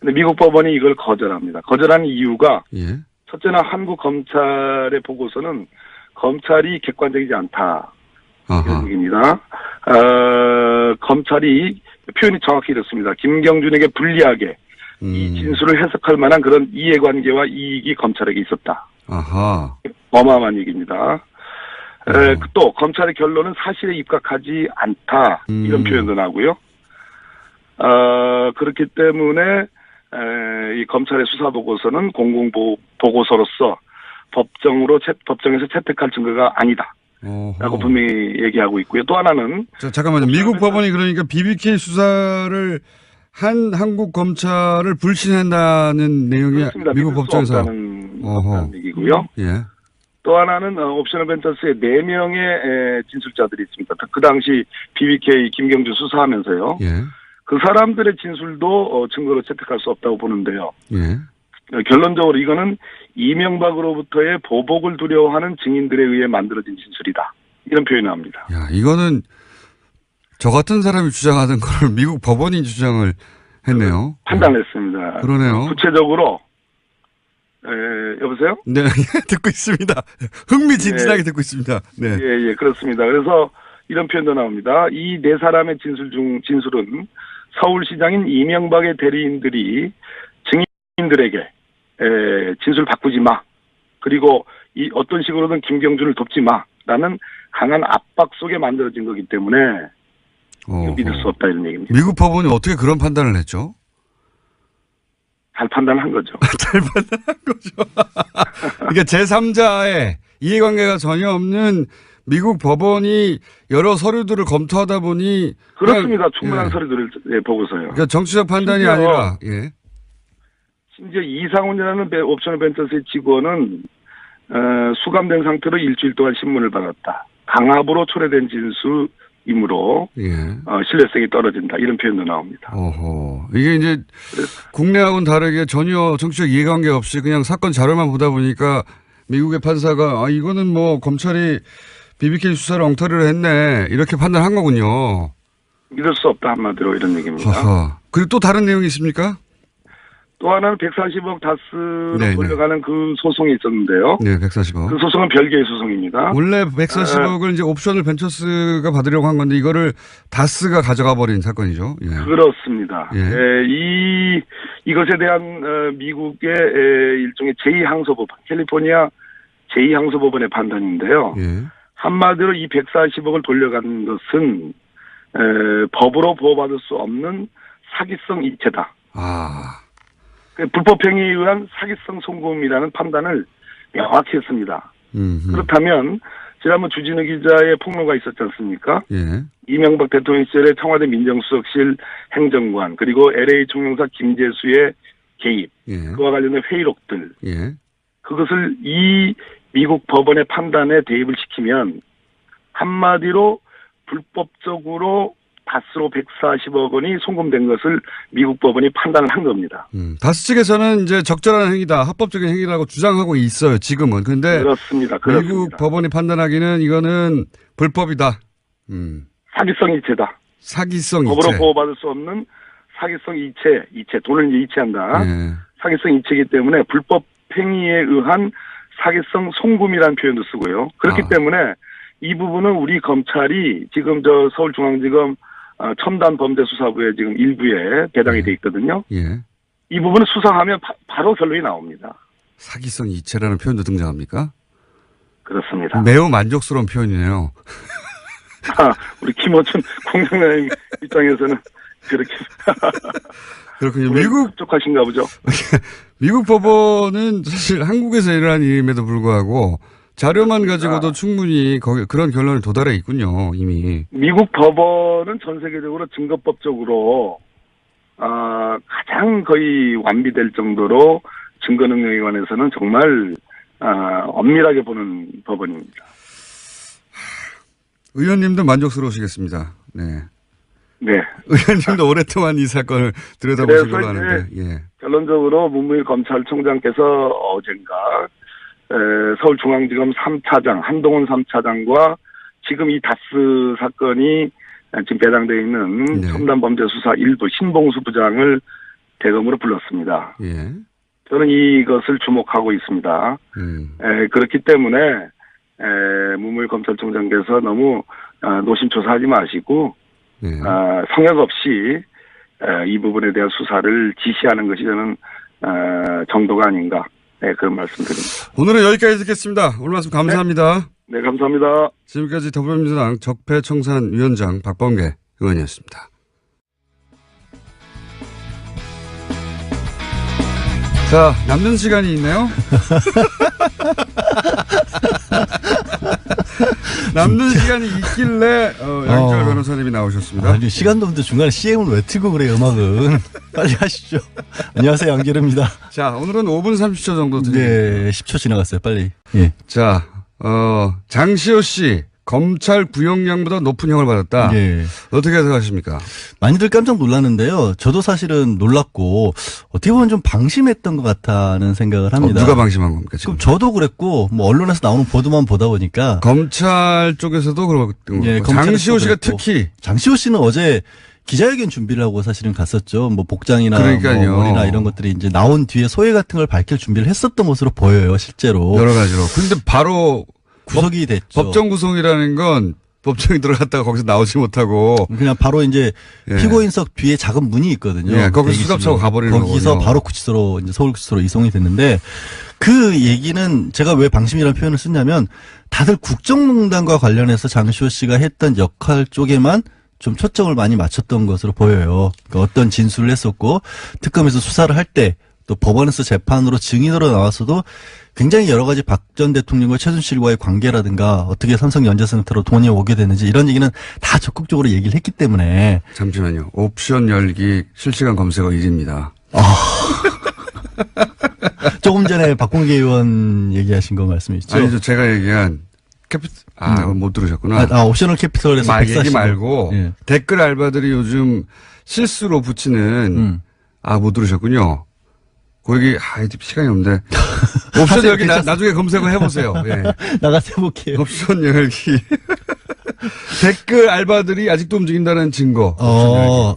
근데 미국 법원이 이걸 거절합니다. 거절한 이유가 첫째는 한국 검찰의 보고서는 검찰이 객관적이지 않다. 이런 얘기입니다. 검찰이 표현이 정확히 이렇습니다. 김경준에게 불리하게 이 진술을 해석할 만한 그런 이해관계와 이익이 검찰에게 있었다. 어마어마한 얘기입니다. 또 검찰의 결론은 사실에 입각하지 않다. 이런 표현도 나오고요. 그렇기 때문에 이 검찰의 수사 보고서는 공공보고서로서 법정에서 채택할 증거가 아니다. 라고 분명히 얘기하고 있고요. 또 하나는 잠깐만요. 미국 법원이 그러니까 BBK 수사를 한 한국 검찰을 불신한다는 내용이 그렇습니다. 미국 법정에서 없다는 얘기고요. 또 하나는 옵셔널 벤처스의 4명의 진술자들이 있습니다. 그 당시 BBK 김경준 수사하면서요. 그 사람들의 진술도 증거로 채택할 수 없다고 보는데요. 결론적으로 이거는 이명박으로부터의 보복을 두려워하는 증인들에 의해 만들어진 진술이다. 이런 표현이 나옵니다. 이거는 저 같은 사람이 주장하던 걸 미국 법원이 주장을 했네요. 판단을 했습니다. 그러네요. 구체적으로 여보세요? 네, 듣고 있습니다. 흥미진진하게 듣고 있습니다. 네. 그렇습니다. 그래서 이런 표현도 나옵니다. 이 4사람의 진술은 서울시장인 이명박의 대리인들이 증인들에게 진술 바꾸지 마. 그리고 어떤 식으로든 김경준을 돕지 마라는 강한 압박 속에 만들어진 거기 때문에 믿을 수 없다 이런 얘기입니다. 미국 법원이 어떻게 그런 판단을 했죠? 잘 판단한 거죠. 잘 판단한 거죠. 그러니까 제3자의 이해관계가 전혀 없는 미국 법원이 여러 서류들을 검토하다 보니 그렇습니다. 충분한 서류들을 보고서요. 그러니까 정치적 판단이 아니라 심지어 이상훈이라는 옵셔널 벤처스의 직원은 수감된 상태로 일주일 동안 신문을 받았다. 강압으로 초래된 진술이므로 예. 신뢰성이 떨어진다. 이런 표현도 나옵니다. 어허. 이게 이제 국내하고는 다르게 전혀 정치적 이해관계 없이 그냥 사건 자료만 보다 보니까 미국의 판사가 이거는 뭐 검찰이 BBK 수사를 엉터리로 했네. 이렇게 판단한 거군요. 믿을 수 없다 한마디로 이런 얘기입니다. 허허. 그리고 또 다른 내용이 있습니까? 또 하나는 140억 다스로 네네. 돌려가는 그 소송이 있었는데요. 네, 140억. 그 소송은 별개의 소송입니다. 원래 140억을 이제 옵션을 벤처스가 받으려고 한 건데 이거를 다스가 가져가 버린 사건이죠. 예. 그렇습니다. 예. 이것에 대한 미국의 일종의 제2항소법원, 캘리포니아 제2항소법원의 판단인데요. 예. 한마디로 이 140억을 돌려간 것은 법으로 보호받을 수 없는 사기성 이체다. 아. 불법 행위에 의한 사기성 송금이라는 판단을 명확히 했습니다. 그렇다면 지난번 주진우 기자의 폭로가 있었지 않습니까? 예. 이명박 대통령 시절에 청와대 민정수석실 행정관 그리고 LA 총영사 김재수의 개입 예. 그와 관련된 회의록들 예. 그것을 이 미국 법원의 판단에 대입을 시키면 한마디로 불법적으로 다스로 140억 원이 송금된 것을 미국 법원이 판단을 한 겁니다. 다스 측에서는 이제 적절한 행위다, 합법적인 행위라고 주장하고 있어요, 지금은. 그런데 그렇습니다. 미국 법원이 판단하기는 이거는 불법이다. 사기성 이체다. 사기성 이체. 법으로 보호받을 수 없는 사기성 이체, 돈을 이제 이체한다. 예. 사기성 이체이기 때문에 불법 행위에 의한 사기성 송금이라는 표현도 쓰고요. 그렇기 때문에 이 부분은 우리 검찰이 지금 서울중앙지검 첨단범죄수사부에 지금 일부에 배당이 돼 있거든요. 예. 이 부분을 수사하면 바로 결론이 나옵니다. 사기성 이체라는 표현도 등장합니까? 그렇습니다. 매우 만족스러운 표현이네요. 우리 김어준 공장장님 입장에서는 그렇게 그렇군요. 미국 촉하신가 보죠. 미국 법원은 사실 한국에서 일어난 일임에도 불구하고 자료만 가지고도 충분히 그런 결론에 도달해 있군요, 이미. 미국 법원은 전 세계적으로 증거법적으로 가장 거의 완비될 정도로 증거 능력에 관해서는 정말 엄밀하게 보는 법원입니다. 의원님도 만족스러우시겠습니다. 네. 네. 의원님도 오랫동안 이 사건을 들여다보신 걸로 아는데. 예. 결론적으로 문무일 검찰총장께서 어젠가 서울중앙지검 3차장 한동훈 3차장과 지금 이 다스 사건이 지금 배당되어 있는 첨단범죄수사 1부 신봉수 부장을 대검으로 불렀습니다. 예. 저는 이것을 주목하고 있습니다. 그렇기 때문에 문무일 검찰총장께서 너무 노심초사하지 마시고 성역 없이 이 부분에 대한 수사를 지시하는 것이 저는 정도가 아닌가. 네, 그런 말씀드립니다. 오늘은 여기까지 듣겠습니다. 오늘 말씀 감사합니다. 네, 감사합니다. 지금까지 더불어민주당 적폐청산위원장 박범계 의원이었습니다. 자, 남는 시간이 있네요. 남는 시간이 있길래 양철 변호사님이 나오셨습니다. 아니, 시간도 없는데 중간에 CM을 왜 틀고 그래요, 음악은. 빨리 하시죠. 안녕하세요, 양재름입니다. 자, 오늘은 5분 30초 정도 드립니다. 네, 10초 지나갔어요, 빨리. 예. 자, 장시호 씨, 검찰 구형량보다 높은 형을 받았다. 예. 어떻게 생각하십니까? 많이들 깜짝 놀랐는데요. 저도 사실은 놀랐고, 어떻게 보면 좀 방심했던 것 같다는 생각을 합니다. 누가 방심한 겁니까, 지금? 그럼 저도 그랬고, 뭐, 언론에서 나오는 보도만 보다 보니까. 검찰 쪽에서도 그렇고, 예, 장시호 씨가 그랬고. 특히. 장시호 씨는 어제 기자회견 준비를 하고 사실은 갔었죠. 뭐 복장이나 그러니까요. 뭐 머리나 이런 것들이 이제 나온 뒤에 소회 같은 걸 밝힐 준비를 했었던 것으로 보여요, 실제로. 여러 가지로. 근데 바로 구속이 됐죠. 법정 구속이라는 건 법정에 들어갔다가 거기서 나오지 못하고 그냥 바로 이제 예. 피고인석 뒤에 작은 문이 있거든요. 예, 거기서 수갑차고 가버리는 거기서 거군요. 바로 구치소로 이제 서울구치소로 이송이 됐는데 그 얘기는 제가 왜 방심이라는 표현을 쓰냐면 다들 국정농단과 관련해서 장시호 씨가 했던 역할 쪽에만 좀 초점을 많이 맞췄던 것으로 보여요. 그러니까 어떤 진술을 했었고 특검에서 수사를 할 때 또 법원에서 재판으로 증인으로 나와서도 굉장히 여러 가지 박 전 대통령과 최순실과의 관계라든가 어떻게 삼성 연재센터로 돈이 오게 됐는지 이런 얘기는 다 적극적으로 얘기를 했기 때문에. 잠시만요. 옵션 열기 실시간 검색어 1위입니다. 조금 전에 박봉계 의원 얘기하신 거 말씀이시죠? 아니죠. 제가 얘기한 못 들으셨구나. 옵셔널 캐피털에서 얘기 말고 예. 댓글 알바들이 요즘 실수로 붙이는 못 들으셨군요. 그 얘기 시간이 없는데 옵션 열기 나중에 검색을 해보세요. 예. 나가서 해볼게요. 옵션 열기 댓글 알바들이 아직도 움직인다는 증거.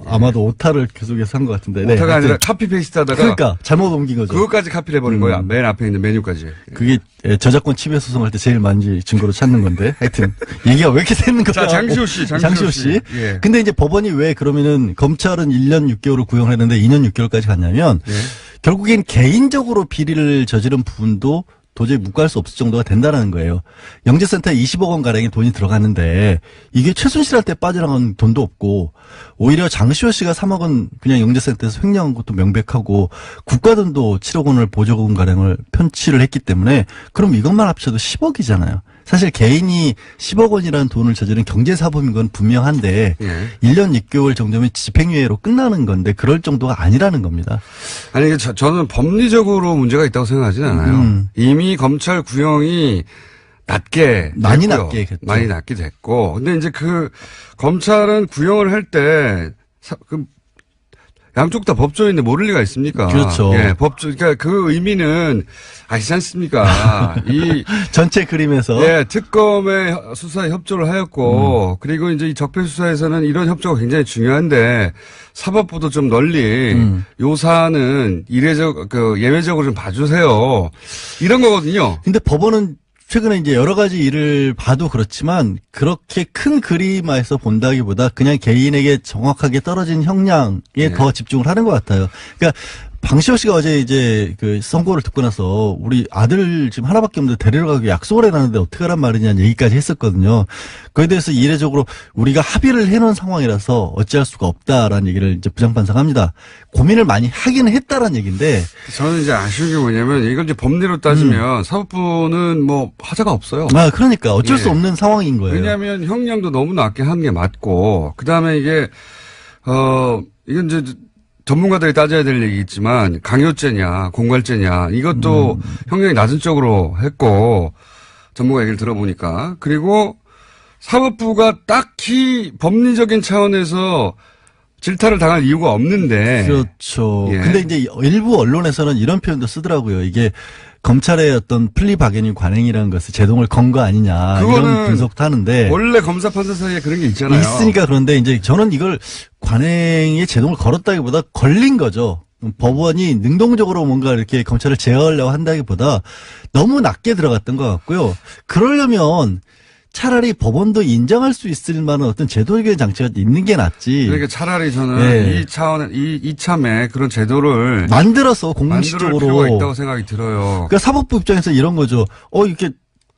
아마도 오타를 계속해서 한 것 같은데. 오타가 아니라 카피 페이스트 하다가. 그러니까 잘못 옮긴 거죠. 그것까지 카피를 해버린 거야. 맨 앞에 있는 메뉴까지. 그게 저작권 침해 소송할 때 제일 많이 증거로 찾는 건데. 하여튼 얘기가 왜 이렇게 새는 거야. 자, 장시호 씨. 예. 근데 이제 법원이 왜 그러면은 검찰은 1년 6개월을 구형을 했는데 2년 6개월까지 갔냐면 예. 결국엔 개인적으로 비리를 저지른 부분도 도저히 묵과할 수 없을 정도가 된다는 거예요. 영재센터에 20억 원 가량의 돈이 들어가는데 이게 최순실한테 빠져나간 돈도 없고 오히려 장시호 씨가 3억 원 그냥 영재센터에서 횡령한 것도 명백하고 국가 돈도 7억 원을 보조금 가량을 편취를 했기 때문에 그럼 이것만 합쳐도 10억이잖아요. 사실 개인이 10억 원이라는 돈을 저지른 경제사범인 건 분명한데 1년 6개월 정도면 집행유예로 끝나는 건데 그럴 정도가 아니라는 겁니다. 아니 저는 법리적으로 문제가 있다고 생각하지는 않아요. 이미 검찰 구형이 많이 낮게 됐고 근데 이제 검찰은 구형을 할 때 양쪽 다 법조인데 모를 리가 있습니까? 그렇죠. 예, 그러니까 그 의미는 아시지 않습니까? 이 전체 그림에서 예, 특검의 수사에 협조를 하였고 그리고 이제 이 적폐 수사에서는 이런 협조가 굉장히 중요한데 사법부도 좀 널리 요 사안은 예외적으로 좀 봐주세요. 이런 거거든요. 근데 법원은 최근에 이제 여러 가지 일을 봐도 그렇지만 그렇게 큰 그림에서 본다기보다 그냥 개인에게 정확하게 떨어진 형량에 더 집중을 하는 것 같아요. 그러니까 방시호 씨가 어제 이제 선고를 듣고 나서 우리 아들 지금 하나밖에 없는데 데리러 가기 약속을 해놨는데 어떡하란 말이냐는 얘기까지 했었거든요. 그에 대해서 이례적으로 우리가 합의를 해놓은 상황이라서 어찌할 수가 없다라는 얘기를 이제 부장판사가 합니다. 고민을 많이 하기는 했다라는 얘기인데. 저는 이제 아쉬운 게 뭐냐면 이걸 이제 법리로 따지면 사법부는 하자가 없어요. 그러니까 어쩔 수 없는 상황인 거예요. 왜냐하면 형량도 너무 낮게 한 게 맞고 그다음에 이건 이제 전문가들이 따져야 될 얘기겠지만 강요죄냐 공갈죄냐 이것도 형량이 낮은 쪽으로 했고 전문가 얘기를 들어보니까 그리고 사법부가 딱히 법리적인 차원에서 질타를 당할 이유가 없는데 그렇죠. 근데 이제 일부 언론에서는 이런 표현도 쓰더라고요. 이게 검찰의 어떤 플리바게닝 관행이라는 것을 제동을 건 거 아니냐 이런 분석도 하는데 원래 검사 판사 사이에 그런 게 있잖아요. 있으니까 그런데 이제 저는 이걸 관행에 제동을 걸었다기보다 걸린 거죠. 법원이 능동적으로 뭔가 이렇게 검찰을 제어하려고 한다기보다 너무 낮게 들어갔던 것 같고요. 그러려면 차라리 법원도 인정할 수 있을 만한 어떤 제도적인 장치가 있는 게 낫지. 그러니까 차라리 저는 이참에 그런 제도를 만들어서 공식적으로 만들 필요가 있다고 생각이 들어요. 그러니까 사법부 입장에서 이런 거죠. 이렇게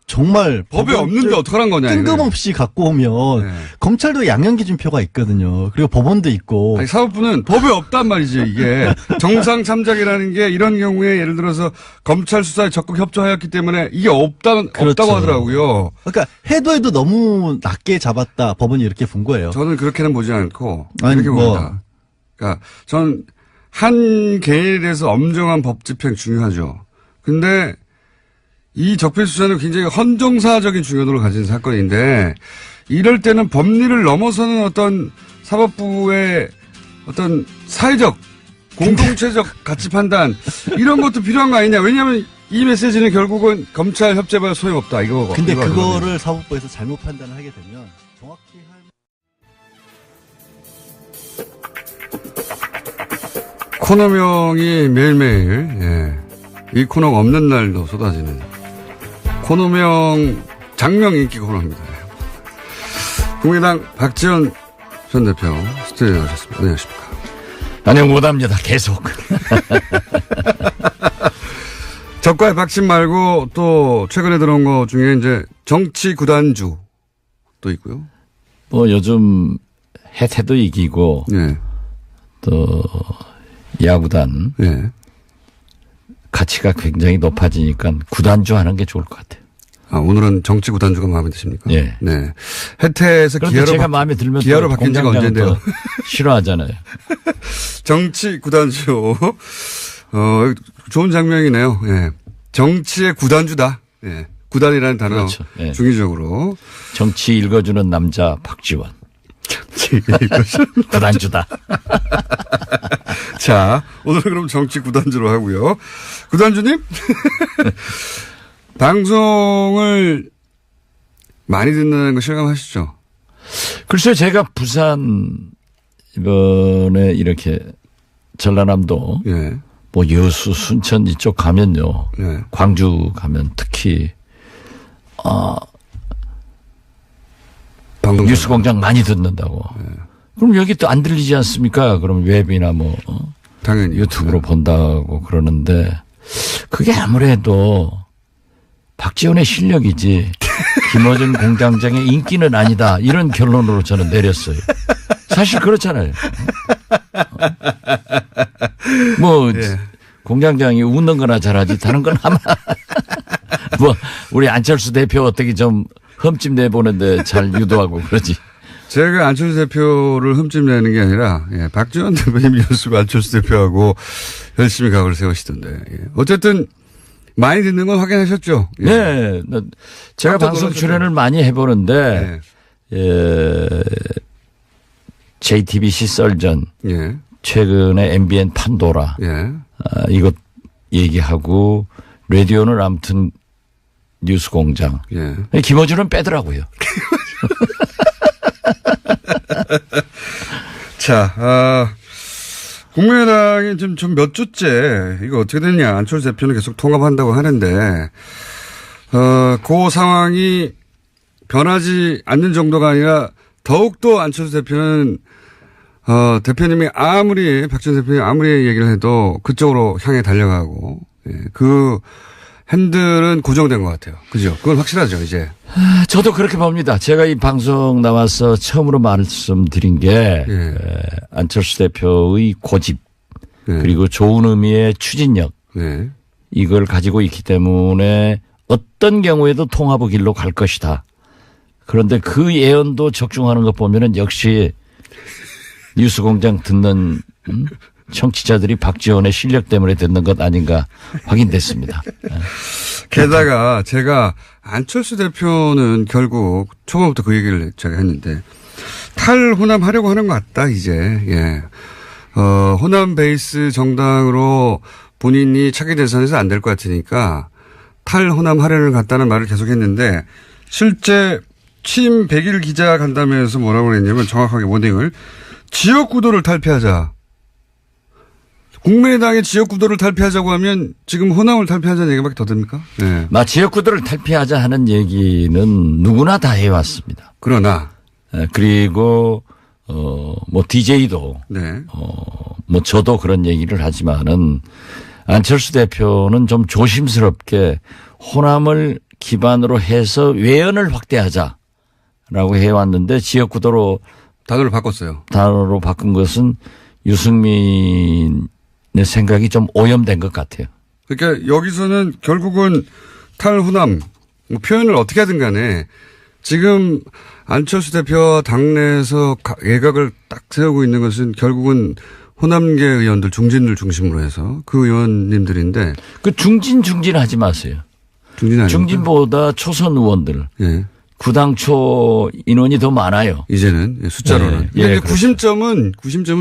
정말 법에 없는데 어떡하란 거냐. 뜬금없이 갖고 오면 검찰도 양형기준표가 있거든요. 그리고 법원도 있고. 아니, 사법부는 법에 없단 말이지 이게. 정상 참작이라는 게 이런 경우에 예를 들어서 검찰 수사에 적극 협조하였기 때문에 이게 없다고 하더라고요. 그러니까 해도 너무 낮게 잡았다. 법원이 이렇게 본 거예요. 저는 그렇게는 보지 않고 이렇게 봅니다. 그러니까 전 한 개인에 대해서 엄정한 법 집행 중요하죠. 근데 이 적폐 수사는 굉장히 헌정사적인 중요도를 가진 사건인데 이럴 때는 법리를 넘어서는 어떤 사법부의 어떤 사회적 공동체적 가치 판단 이런 것도 필요한 거 아니냐. 왜냐하면 이 메시지는 결국은 검찰 협조해봐야 소용없다 이거고. 근데 그거를 사법부에서 잘못 판단을 하게 되면 정확히 코너명이 매일매일 이 코너가 없는 날도 쏟아지는 코너명 장명 인기 코너입니다. 국민의당 박지원 전 대표 스튜디오에 오셨습니다. 안녕하십니까. 안녕 못합니다. 계속. 적과의 박심 말고 또 최근에 들어온 거 중에 이제 정치 구단주 또 있고요. 요즘 해태도 이기고 또 야구단 가치가 굉장히 높아지니까 구단주 하는 게 좋을 것 같아요. 오늘은 정치 구단주가 마음에 드십니까? 네. 해태에서 기아로 제가 마음에 들면 기아로 바뀐 지가 언젠데요? 싫어하잖아요. 정치 구단주. 좋은 장면이네요. 예. 정치의 구단주다. 예. 구단이라는 단어. 그렇죠. 예. 중의적으로. 정치 읽어주는 남자 박지원. 구단주다. 자, 오늘 그럼 정치 구단주로 하고요. 구단주님? 방송을 많이 듣는 거 실감하시죠? 글쎄요, 제가 부산 이번에 이렇게 전라남도 예. 뭐 여수, 순천 이쪽 가면요. 예. 광주 가면 특히 방송 뉴스공장 많이 듣는다고. 그럼 여기 또 안 들리지 않습니까? 그럼 웹이나 뭐 당연히 유튜브로 본다고 그러는데 그게 아무래도 박지원의 실력이지 김어준 공장장의 인기는 아니다. 이런 결론으로 저는 내렸어요. 사실 그렇잖아요. 뭐 예. 공장장이 웃는 거나 잘하지 다른 건 아마 뭐 우리 안철수 대표 어떻게 좀 흠집 내보는데 잘 유도하고 그러지. 제가 안철수 대표를 흠집 내는 게 아니라, 예, 박지원 대표님 연수가 안철수 대표하고 열심히 각을 세우시던데. 예. 어쨌든 많이 듣는 건 확인하셨죠? 예. 네. 제가 방송 출연을 많이 해보는데, 예, JTBC 썰전, 예. 최근에 MBN 판도라, 예. 이것 얘기하고, 라디오는 아무튼 뉴스공장. 예. 김어준은 빼더라고요. 자, 국민의당이 지금 좀 몇 주째 이거 어떻게 되냐. 안철수 대표는 계속 통합한다고 하는데, 그 상황이 변하지 않는 정도가 아니라 더욱더 안철수 대표는, 대표님이 박지원 대표님이 아무리 얘기를 해도 그쪽으로 향해 달려가고, 예, 그 핸들은 고정된 것 같아요. 그죠? 그건 확실하죠, 이제. 저도 그렇게 봅니다. 제가 이 방송 나와서 처음으로 말씀드린 게 예. 안철수 대표의 고집 예. 그리고 좋은 의미의 추진력 예. 이걸 가지고 있기 때문에 어떤 경우에도 통합의 길로 갈 것이다. 그런데 그 예언도 적중하는 것 보면은 역시 뉴스공장 듣는 청취자들이 박지원의 실력 때문에 듣는 것 아닌가 확인됐습니다. 게다가 제가 안철수 대표는 결국 초반부터 그 얘기를 제가 했는데 탈호남하려고 하는 것 같다 이제. 예. 호남 베이스 정당으로 본인이 차기 대선에서 안 될 것 같으니까 탈호남 하려는 것 같다는 말을 계속했는데 실제 취임 100일 기자 간담회에서 뭐라고 그랬냐면 정확하게 워딩을 지역구도를 탈피하자. 국민의당의 지역구도를 탈피하자고 하면 지금 호남을 탈피하자는 얘기밖에 더 됩니까? 네. 지역구도를 탈피하자 하는 얘기는 누구나 다 해왔습니다. 그러나. 그리고, 뭐 DJ도. 네. 뭐 저도 그런 얘기를 하지만은 안철수 대표는 좀 조심스럽게 호남을 기반으로 해서 외연을 확대하자라고 해왔는데 지역구도로 단어를 바꿨어요. 단어로 바꾼 것은 유승민의 생각이 좀 오염된 것 같아요. 그러니까 여기서는 결국은 탈호남 뭐 표현을 어떻게 하든 간에 지금 안철수 대표와 당내에서 예각을 딱 세우고 있는 것은 결국은 호남계 의원들 중진들 중심으로 해서 그 의원님들인데 그 중진하지 마세요. 중진보다 초선 의원들. 예. 구당초 인원이 더 많아요. 이제는 숫자로는. 예, 근데 그렇죠. 구심점은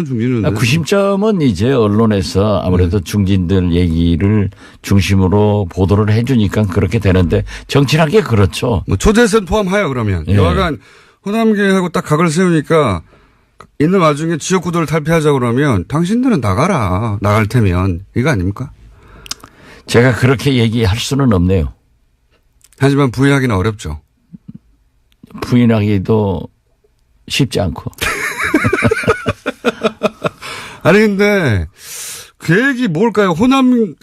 중진은. 구심점은 이제 언론에서 아무래도 중진들 얘기를 중심으로 보도를 해주니까 그렇게 되는데 정치란 게 그렇죠. 뭐 초대선 포함하여 그러면 예. 여하간 호남계하고 딱 각을 세우니까 있는 와중에 지역구도를 탈피하자 그러면 당신들은 나가라. 나갈 테면 이거 아닙니까? 제가 그렇게 얘기할 수는 없네요. 하지만 부인하기는 어렵죠. 부인하기도 쉽지 않고. 아니 근데 계획이 뭘까요? 호남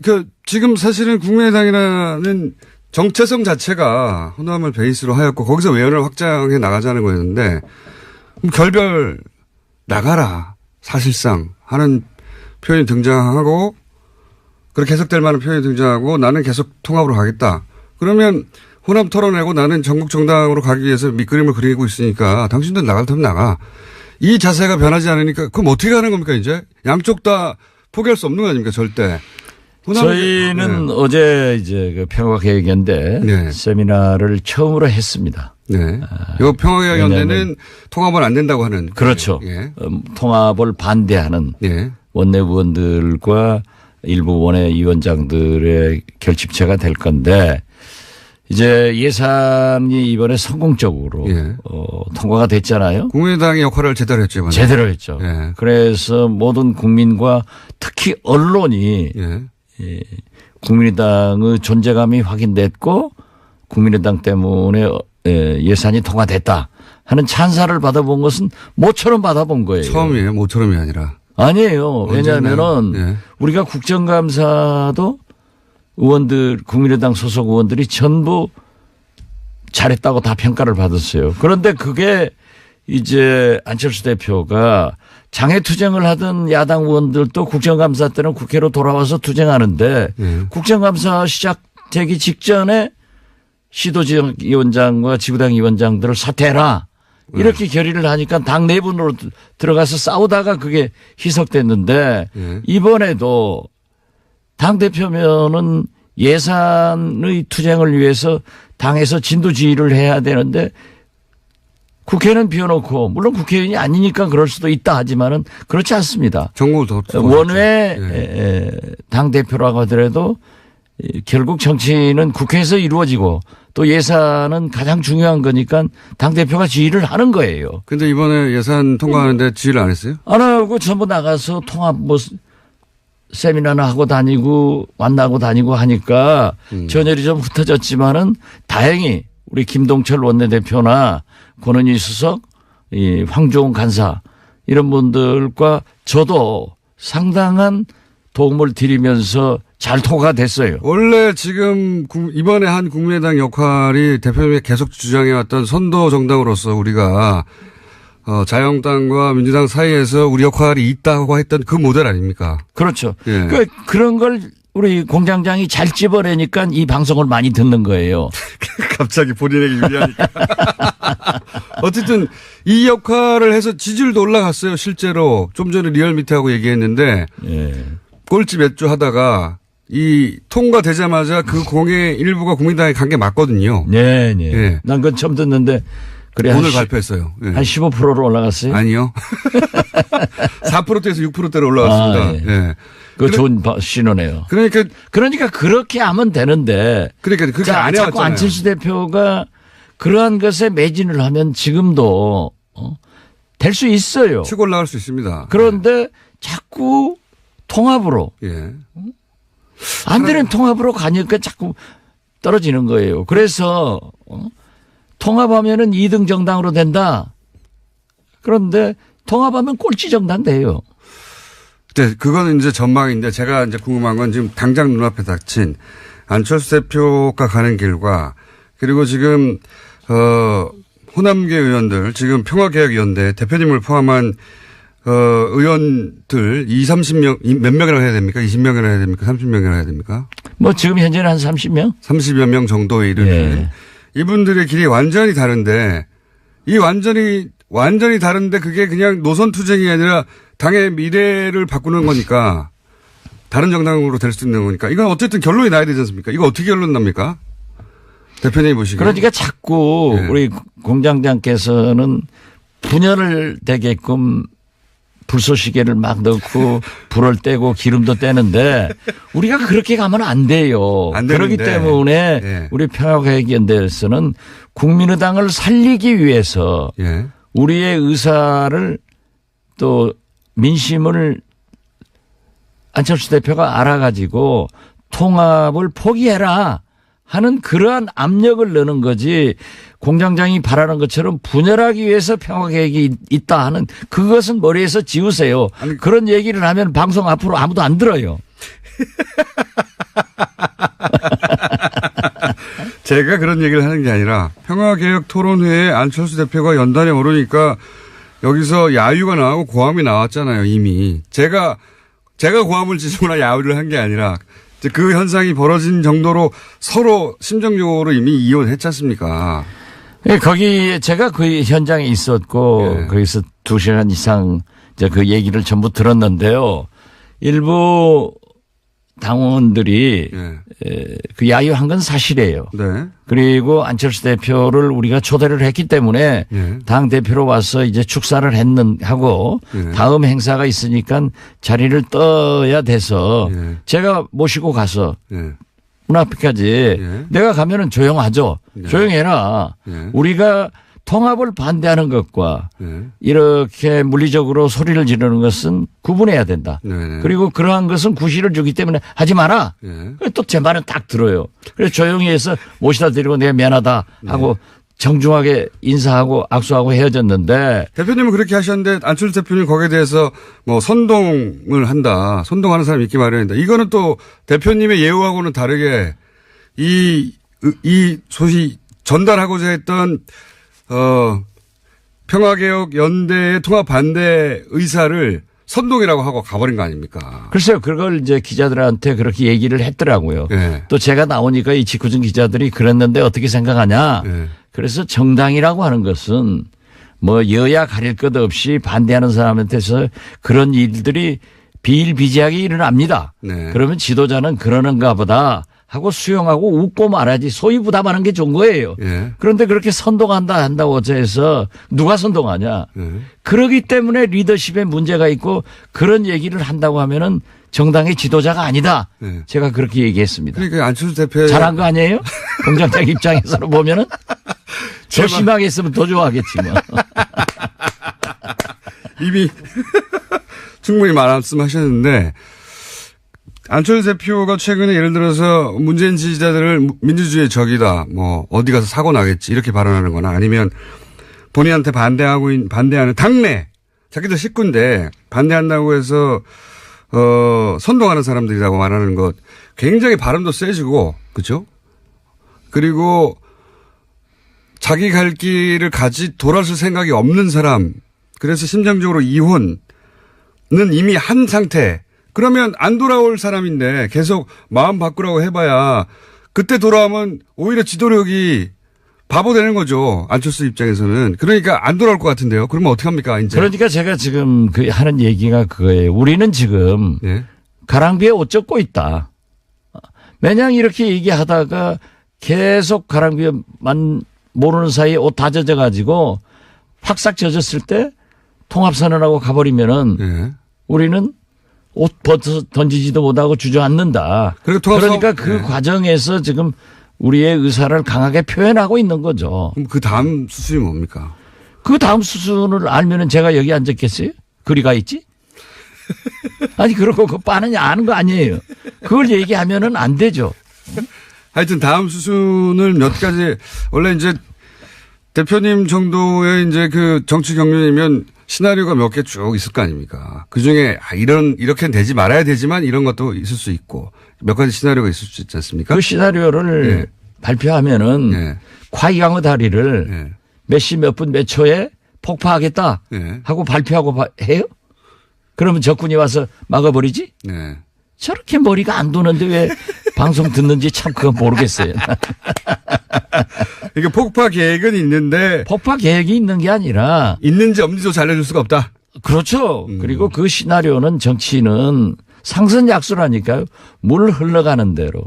지금 사실은 국민의당이라는 정체성 자체가 호남을 베이스로 하였고 거기서 외연을 확장해 나가자는 거였는데 그럼 결별 나가라 사실상 하는 표현이 등장하고 그렇게 해석될 만한 표현이 등장하고 나는 계속 통합으로 가겠다. 그러면 호남 털어내고 나는 전국 정당으로 가기 위해서 밑그림을 그리고 있으니까 당신들 나갈 테면 나가. 이 자세가 변하지 않으니까 그럼 어떻게 하는 겁니까 이제? 양쪽 다 포기할 수 없는 거 아닙니까 절대. 저희는 어제 이제 그 평화계획연대 세미나를 처음으로 했습니다. 네. 이 평화계획연대는 통합은 안 된다고 하는. 그렇죠. 통합을 반대하는 원내 의원들과 일부 원외 위원장들의 결집체가 될 건데 이제 예산이 이번에 성공적으로 통과가 됐잖아요. 국민의당의 역할을 제대로 했죠. 이번에. 제대로 했죠. 그래서 모든 국민과 특히 언론이 국민의당의 존재감이 확인됐고 국민의당 때문에 예산이 통과됐다 하는 찬사를 받아본 것은 모처럼 받아본 거예요. 처음이에요. 모처럼이 아니라. 아니에요. 왜냐하면은 우리가 국정감사도 의원들, 국민의당 소속 의원들이 전부 잘했다고 다 평가를 받았어요. 그런데 그게 이제 안철수 대표가 장애투쟁을 하던 야당 의원들도 국정감사 때는 국회로 돌아와서 투쟁하는데 국정감사 시작되기 직전에 시도지역위원장과 지구당 위원장들을 사퇴해라. 이렇게 결의를 하니까 당 내분으로 들어가서 싸우다가 그게 희석됐는데 이번에도 당대표면은 예산의 투쟁을 위해서 당에서 진두지휘를 해야 되는데 국회는 비워놓고 물론 국회의원이 아니니까 그럴 수도 있다 하지만은 그렇지 않습니다. 원외 당대표라고 하더라도 결국 정치는 국회에서 이루어지고 또 예산은 가장 중요한 거니까 당대표가 지휘를 하는 거예요. 근데 이번에 예산 통과하는데 지휘를 안 했어요? 안 하고 전부 나가서 통합 세미나나 하고 다니고 만나고 다니고 하니까 전열이 좀 흩어졌지만은 다행히 우리 김동철 원내대표나 권은희 수석, 이 황종훈 간사 이런 분들과 저도 상당한 도움을 드리면서 잘 통과가 됐어요. 원래 지금 이번에 한 국민의당 역할이 대표님이 계속 주장해왔던 선도 정당으로서 우리가 자유한국당과 민주당 사이에서 우리 역할이 있다고 했던 그 모델 아닙니까? 그렇죠. 그런 걸 우리 공장장이 잘 집어내니까 이 방송을 많이 듣는 거예요. 갑자기 본인에게 유리하니까. 어쨌든 이 역할을 해서 지지율도 올라갔어요. 실제로 좀 전에 리얼미터하고 얘기했는데 꼴찌 몇 주 하다가 이 통과되자마자 그 공의 일부가 국민당에 간 게 맞거든요. 네. 난 그건 처음 듣는데 그래 오늘 발표했어요. 한 15%로 올라갔어요? 아니요. 4%대에서 6%대로 올라갔습니다. 그거 좋은 신호네요. 그러니까 그렇게 하면 되는데. 그렇게 안 해왔잖아요. 자꾸 안철수 대표가 그러한 것에 매진을 하면 지금도 될 수 있어요. 치고 올라갈 수 있습니다. 그런데 자꾸 통합으로. 안 되는 통합으로 가니까 자꾸 떨어지는 거예요. 그래서 통합하면은 2등 정당으로 된다. 그런데 통합하면 꼴찌 정당 돼요. 네, 그거는 이제 전망인데 제가 이제 궁금한 건 지금 당장 눈앞에 닥친 안철수 대표가 가는 길과 그리고 지금 호남계 의원들 지금 평화개혁위원회 대표님을 포함한 의원들 30명 몇 명이라고 해야 됩니까? 20명이라고 해야 됩니까? 30명이라고 해야 됩니까? 뭐 지금 현재는 한 30명? 30여 명 정도에 이르는 이분들의 길이 완전히 다른데 이 완전히 다른데 그게 그냥 노선 투쟁이 아니라 당의 미래를 바꾸는 거니까 다른 정당으로 될 수 있는 거니까 이건 어쨌든 결론이 나야 되지 않습니까? 이거 어떻게 결론 납니까? 대표님 보시기에. 그러니까 자꾸 우리 공장장께서는 분열을 되게끔 불쏘시개를 막 넣고 불을 떼고 기름도 떼는데 우리가 그렇게 가면 안 돼요. 그렇기 때문에 우리 평화개혁연대에서는 국민의당을 살리기 위해서 우리의 의사를 또 민심을 안철수 대표가 알아가지고 통합을 포기해라 하는 그러한 압력을 넣는 거지 공장장이 바라는 것처럼 분열하기 위해서 평화계획이 있다 하는 그것은 머리에서 지우세요. 아니, 그런 얘기를 하면 방송 앞으로 아무도 안 들어요. 제가 그런 얘기를 하는 게 아니라 평화개혁 토론회에 안철수 대표가 연단에 오르니까 여기서 야유가 나오고 고함이 나왔잖아요. 이미. 제가 고함을 지르거나 야유를 한 게 아니라 그 현상이 벌어진 정도로 서로 심정적으로 이미 이혼했지 않습니까? 거기 제가 그 현장에 있었고 거기서 2시간 이상 이제 그 얘기를 전부 들었는데요. 일부 당원들이 그 야유한 건 사실이에요. 네. 그리고 안철수 대표를 우리가 초대를 했기 때문에 당 대표로 와서 이제 축사를 하고 다음 행사가 있으니까 자리를 떠야 돼서 제가 모시고 가서 문 앞까지 내가 가면은 조용하죠. 조용해라. 우리가 통합을 반대하는 것과 이렇게 물리적으로 소리를 지르는 것은 구분해야 된다. 그리고 그러한 것은 구실을 주기 때문에 하지 마라. 또 제 말은 딱 들어요. 그래서 조용히 해서 모시다 드리고 내가 미안하다 하고 정중하게 인사하고 악수하고 헤어졌는데. 대표님은 그렇게 하셨는데 안철수 대표님 거기에 대해서 뭐 선동을 한다. 선동하는 사람이 있기 마련이다. 이거는 또 대표님의 예우하고는 다르게 이 소식 전달하고자 했던 평화개혁 연대의 통합 반대 의사를 선동이라고 하고 가버린 거 아닙니까? 글쎄요. 그걸 이제 기자들한테 그렇게 얘기를 했더라고요. 또 제가 나오니까 이 직구준 기자들이 그랬는데 어떻게 생각하냐. 그래서 정당이라고 하는 것은 뭐 여야 가릴 것 없이 반대하는 사람한테서 그런 일들이 비일비재하게 일어납니다. 그러면 지도자는 그러는가 보다 하고 수용하고 웃고 말하지 소위 부담하는 게 좋은 거예요. 그런데 그렇게 한다고 해서 누가 선동하냐. 그러기 때문에 리더십에 문제가 있고 그런 얘기를 한다고 하면은 정당의 지도자가 아니다. 제가 그렇게 얘기했습니다. 그러니까 안철수 대표 잘한 거 아니에요? 공장장 입장에서 보면은 더 심하게 했으면 더 좋아하겠지 뭐. 이미 충분히 말씀하셨는데 안철수 대표가 최근에 예를 들어서 문재인 지지자들을 민주주의의 적이다. 뭐 어디 가서 사고 나겠지. 이렇게 발언하는 거나 아니면 본인한테 반대하는 당내 자기들 식구인데 반대한다고 해서 선동하는 사람들이라고 말하는 것 굉장히 발음도 세지고 그렇죠? 그리고 자기 갈 길을 돌아설 생각이 없는 사람 그래서 심정적으로 이혼은 이미 한 상태 그러면 안 돌아올 사람인데 계속 마음 바꾸라고 해봐야 그때 돌아오면 오히려 지도력이 바보 되는 거죠. 안철수 입장에서는. 그러니까 안 돌아올 것 같은데요. 그러면 어떡합니까 이제. 그러니까 제가 지금 하는 얘기가 그거예요. 우리는 지금 가랑비에 옷 젖고 있다. 매냥 이렇게 얘기하다가 계속 가랑비에만 모르는 사이에 옷 다 젖어가지고 확싹 젖었을 때 통합선언하고 가버리면은 우리는 옷 벗어 던지지도 못하고 주저앉는다. 그러니까 그 과정에서 지금 우리의 의사를 강하게 표현하고 있는 거죠. 그럼 그 다음 수순이 뭡니까? 그 다음 수순을 알면은 제가 여기 앉았겠어요? 그리 가 있지? 아니 그러고 그 빠느냐 아는 거 아니에요. 그걸 얘기하면은 안 되죠. 하여튼 다음 수순을 몇 가지 원래 이제 대표님 정도의 이제 그 정치 경륜이면 시나리오가 몇 개 쭉 있을 거 아닙니까? 그 중에 이렇게는 되지 말아야 되지만 이런 것도 있을 수 있고 몇 가지 시나리오가 있을 수 있지 않습니까? 그 시나리오를 발표하면은 과이강의 다리를 몇 시 몇 분 몇 초에 폭파하겠다 하고 발표하고 해요? 그러면 적군이 와서 막아버리지? 저렇게 머리가 안 도는데 왜 방송 듣는지 참 그건 모르겠어요. 이게 폭파 계획은 있는데. 폭파 계획이 있는 게 아니라. 있는지 없는지도 알려줄 수가 없다. 그렇죠. 그리고 그 시나리오는 정치는 상선약수라니까요. 물 흘러가는 대로.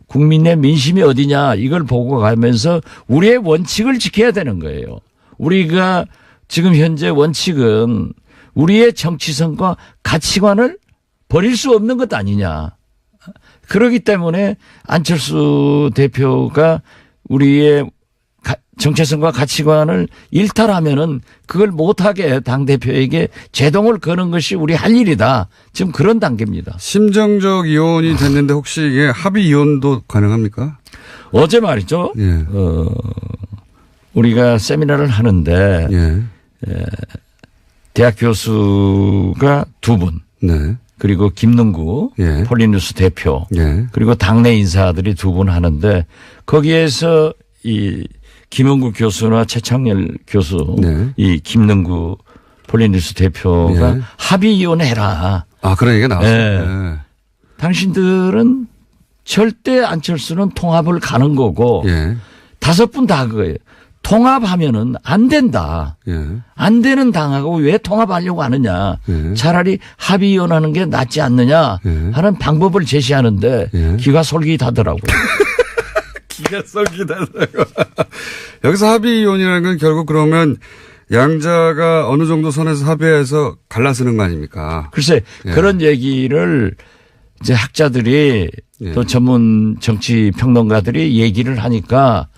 국민의 민심이 어디냐 이걸 보고 가면서 우리의 원칙을 지켜야 되는 거예요. 우리가 지금 현재 원칙은 우리의 정치성과 가치관을 버릴 수 없는 것 아니냐. 그렇기 때문에 안철수 대표가 우리의 정체성과 가치관을 일탈하면은 그걸 못하게 당대표에게 제동을 거는 것이 우리 할 일이다. 지금 그런 단계입니다. 심정적 이혼이 됐는데 혹시 이게 합의 이혼도 가능합니까? 어제 말이죠. 우리가 세미나를 하는데 대학 교수가 2분. 그리고 김능구 폴리뉴스 대표 그리고 당내 인사들이 2분 하는데 거기에서 이 김은구 교수나 최창렬 교수 이 김능구 폴리뉴스 대표가 합의 이혼해라. 아 그런 얘기가 나왔어요. 당신들은 절대 안철수는 통합을 가는 거고 5분 다 그거예요. 통합하면은 안 된다. 예. 안 되는 당하고 왜 통합하려고 하느냐. 예. 차라리 합의위원하는 게 낫지 않느냐 예. 하는 방법을 제시하는데 예. 기가 솔깃하더라고요. 기가 썩이다라고. 여기서 합의위원이라는 건 결국 그러면 양자가 어느 정도 선에서 합의해서 갈라서는 거 아닙니까? 글쎄 예. 그런 얘기를 이제 학자들이 예. 또 전문 정치 평론가들이 얘기를 하니까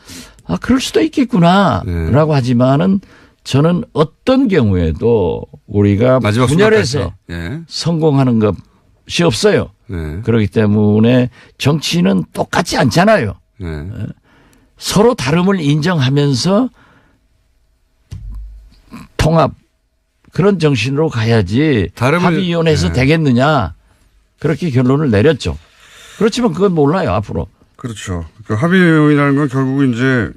아 그럴 수도 있겠구나라고 예. 하지만은 저는 어떤 경우에도 우리가 마지막 분열해서 예. 성공하는 것이 없어요. 예. 그렇기 때문에 정치는 똑같지 않잖아요. 예. 서로 다름을 인정하면서 통합 그런 정신으로 가야지 합의위원회에서 예. 되겠느냐 그렇게 결론을 내렸죠. 그렇지만 그건 몰라요 앞으로. 그렇죠. 그 합의위원이라는 건 결국 이제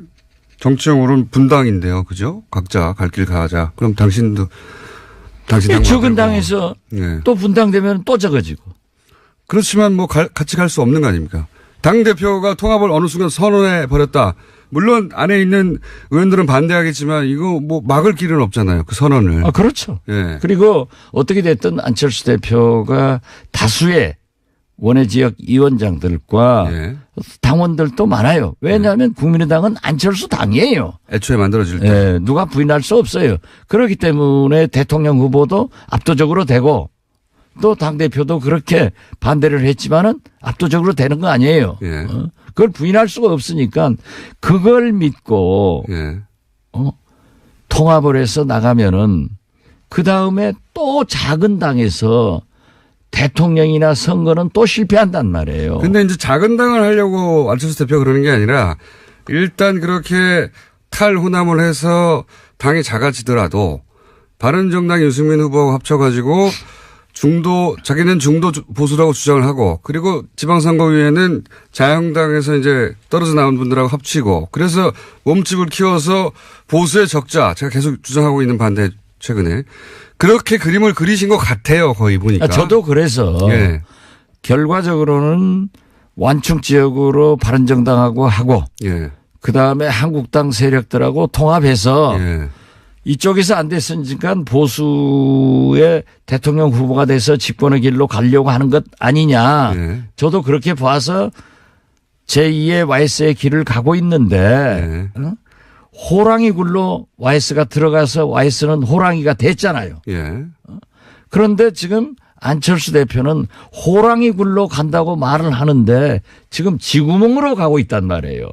정치적으로는 분당인데요. 그죠? 각자 갈 길 가자. 그럼 당신 당 적은 당에서 예. 또 분당되면 또 적어지고. 그렇지만 뭐 같이 갈 수 없는 거 아닙니까? 당대표가 통합을 어느 순간 선언해 버렸다. 물론 안에 있는 의원들은 반대하겠지만 이거 뭐 막을 길은 없잖아요. 그 선언을. 아 그렇죠. 예. 그리고 어떻게 됐든 안철수 대표가 다수의 원외 지역 위원장들과 예. 당원들도 많아요. 왜냐하면 국민의당은 안철수 당이에요. 애초에 만들어질 때. 예, 누가 부인할 수 없어요. 그렇기 때문에 대통령 후보도 압도적으로 되고 또 당대표도 그렇게 반대를 했지만은 압도적으로 되는 거 아니에요. 예. 그걸 부인할 수가 없으니까 그걸 믿고 예. 통합을 해서 나가면은 그 다음에 또 작은 당에서 대통령이나 선거는 또 실패한단 말이에요. 근데 이제 작은 당을 하려고 안철수 대표가 그러는 게 아니라 일단 그렇게 탈호남을 해서 당이 작아지더라도 바른정당 유승민 후보하고 합쳐가지고 자기는 중도 보수라고 주장을 하고 그리고 지방선거위에는 자유한국당에서 이제 떨어져 나온 분들하고 합치고 그래서 몸집을 키워서 보수의 적자 제가 계속 주장하고 있는 반대 최근에 그렇게 그림을 그리신 것 같아요. 거의 보니까. 저도 그래서 예. 결과적으로는 완충 지역으로 바른정당하고 하고 예. 그다음에 한국당 세력들하고 통합해서 예. 이쪽에서 안 됐으니까 보수의 대통령 후보가 돼서 집권의 길로 가려고 하는 것 아니냐. 예. 저도 그렇게 봐서 제2의 YS의 길을 가고 있는데 예. 호랑이 굴로 YS가 들어가서 YS는 호랑이가 됐잖아요. 예. 그런데 지금 안철수 대표는 호랑이 굴로 간다고 말을 하는데 지금 쥐구멍으로 가고 있단 말이에요.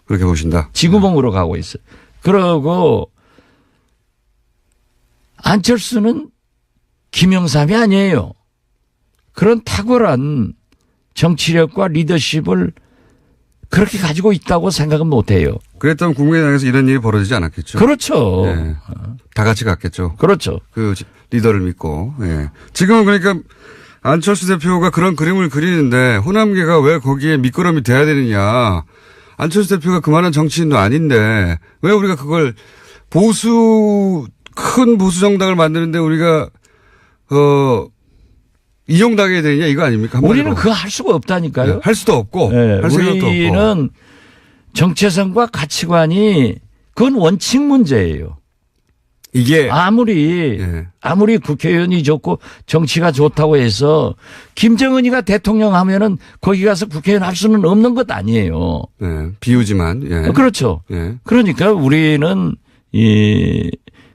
그렇게 보신다. 쥐구멍으로 가고 있어요. 그러고 안철수는 김영삼이 아니에요. 그런 탁월한 정치력과 리더십을 그렇게 가지고 있다고 생각은 못해요. 그랬다면 국민의당에서 이런 일이 벌어지지 않았겠죠. 그렇죠. 예. 다 같이 갔겠죠. 그렇죠. 그 리더를 믿고. 예. 지금은 그러니까 안철수 대표가 그런 그림을 그리는데 호남계가 왜 거기에 밑거름이 돼야 되느냐. 안철수 대표가 그만한 정치인도 아닌데 왜 우리가 그걸 큰 보수 정당을 만드는데 우리가 이용당해야 되느냐 이거 아닙니까? 한마디로. 우리는 그거 할 수가 없다니까요. 네, 할 수도 없고 네, 할 생각도 없고. 우리는 정체성과 가치관이 그건 원칙 문제예요. 이게 아무리 국회의원이 좋고 정치가 좋다고 해서 김정은이가 대통령 하면은 거기 가서 국회의원 할 수는 없는 것 아니에요. 네, 비유지만. 예. 그렇죠. 예. 그러니까 우리는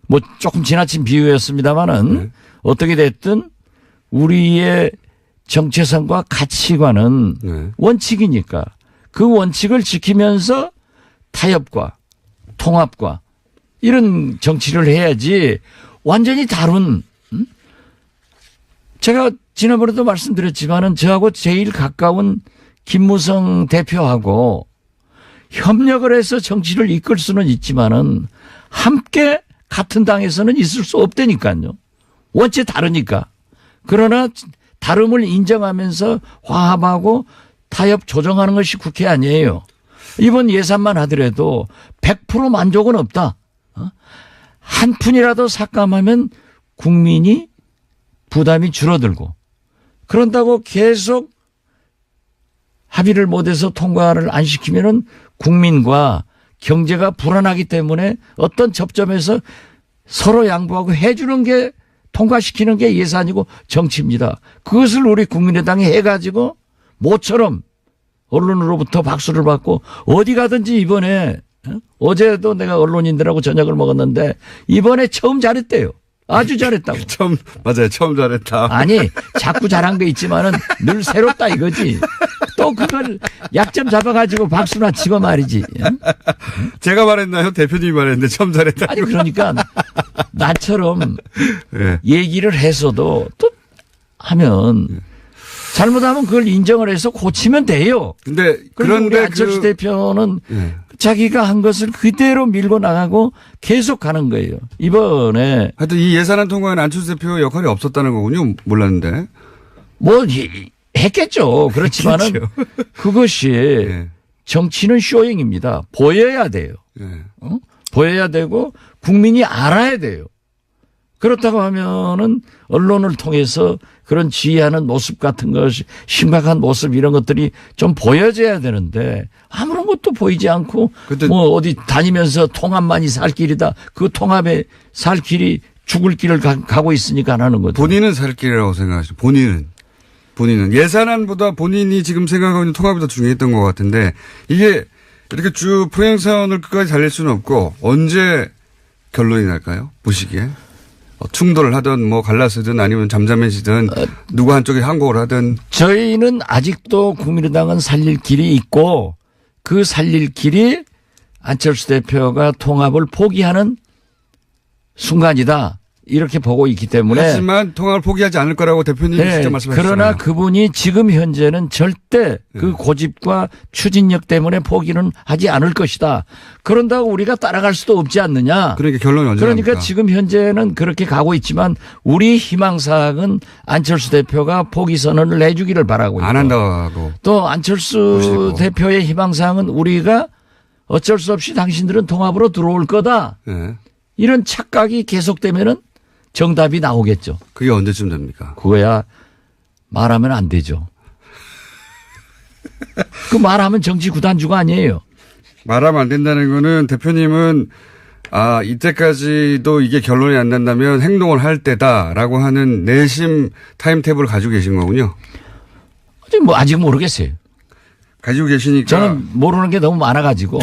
뭐 조금 지나친 비유였습니다만은 어떻게 됐든 우리의 정체성과 가치관은 원칙이니까 그 원칙을 지키면서 타협과 통합과 이런 정치를 해야지 완전히 다른 제가 지난번에도 말씀드렸지만은 저하고 제일 가까운 김무성 대표하고 협력을 해서 정치를 이끌 수는 있지만은 함께 같은 당에서는 있을 수 없다니까요. 원체 다르니까. 그러나 다름을 인정하면서 화합하고 타협 조정하는 것이 국회 아니에요. 이번 예산만 하더라도 100% 만족은 없다. 한 푼이라도 삭감하면 국민이 부담이 줄어들고 그런다고 계속 합의를 못해서 통과를 안 시키면은 국민과 경제가 불안하기 때문에 어떤 접점에서 서로 양보하고 해주는 게 통과시키는 게 예산이고 정치입니다. 그것을 우리 국민의당이 해가지고 모처럼 언론으로부터 박수를 받고 어디 가든지 이번에 어제도 내가 언론인들하고 저녁을 먹었는데 이번에 처음 잘했대요. 아주 잘했다고. 맞아요. 처음 잘했다. 아니 자꾸 잘한 게 있지만은 늘 새롭다 이거지. 또 그걸 약점 잡아가지고 박수나 치고 말이지. 제가 말했나요? 대표님이 말했는데 처음 잘했다. 아니 그러니까 나처럼 네. 얘기를 해서도 또 하면 잘못하면 그걸 인정을 해서 고치면 돼요. 근데 그런데 우리 그런데 안철수 대표는 네. 자기가 한 것을 그대로 밀고 나가고 계속 가는 거예요. 이번에 하여튼 이 예산안 통과에는 안철수 대표 역할이 없었다는 거군요. 몰랐는데. 뭐 했겠죠. 그렇지만은 했겠죠. 그것이 네. 정치는 쇼잉입니다. 보여야 돼요. 네. 보여야 되고 국민이 알아야 돼요. 그렇다고 하면은 언론을 통해서 그런 지휘하는 모습 같은 것이 심각한 모습 이런 것들이 좀 보여져야 되는데 아무런 것도 보이지 않고 뭐 어디 다니면서 통합만이 살 길이다. 그 통합에 살 길이 죽을 길을 가고 있으니까 안 하는 거죠. 본인은 살 길이라고 생각하시죠. 본인은 예산안보다 본인이 지금 생각하고 있는 통합이 더 중요했던 것 같은데 이게 이렇게 쭉 포행선을 끝까지 달릴 수는 없고 언제 결론이 날까요? 보시기에. 충돌을 하든 뭐 갈라서든 아니면 잠잠해지든 누구 한쪽이 항복을 하든. 저희는 아직도 국민의당은 살릴 길이 있고 그 살릴 길이 안철수 대표가 통합을 포기하는 순간이다. 이렇게 보고 있기 때문에. 하지만 통합을 포기하지 않을 거라고 대표님이 네, 직접 말씀하셨잖아요. 그러나 그분이 지금 현재는 절대 그 고집과 추진력 때문에 포기는 하지 않을 것이다. 그런다고 우리가 따라갈 수도 없지 않느냐. 그러니까 결론이 언제 그러니까 납니까? 지금 현재는 그렇게 가고 있지만 우리 희망사항은 안철수 대표가 포기 선언을 해주기를 바라고 있고. 안 한다고. 또 안철수 보시고. 대표의 희망사항은 우리가 어쩔 수 없이 당신들은 통합으로 들어올 거다. 네. 이런 착각이 계속되면은 정답이 나오겠죠. 그게 언제쯤 됩니까? 그거야 말하면 안 되죠. 그 말하면 정치 구단주가 아니에요. 말하면 안 된다는 거는 대표님은 이때까지도 이게 결론이 안 난다면 행동을 할 때다라고 하는 내심 타임테이블을 가지고 계신 거군요. 아직 모르겠어요. 가지고 계시니까. 저는 모르는 게 너무 많아가지고.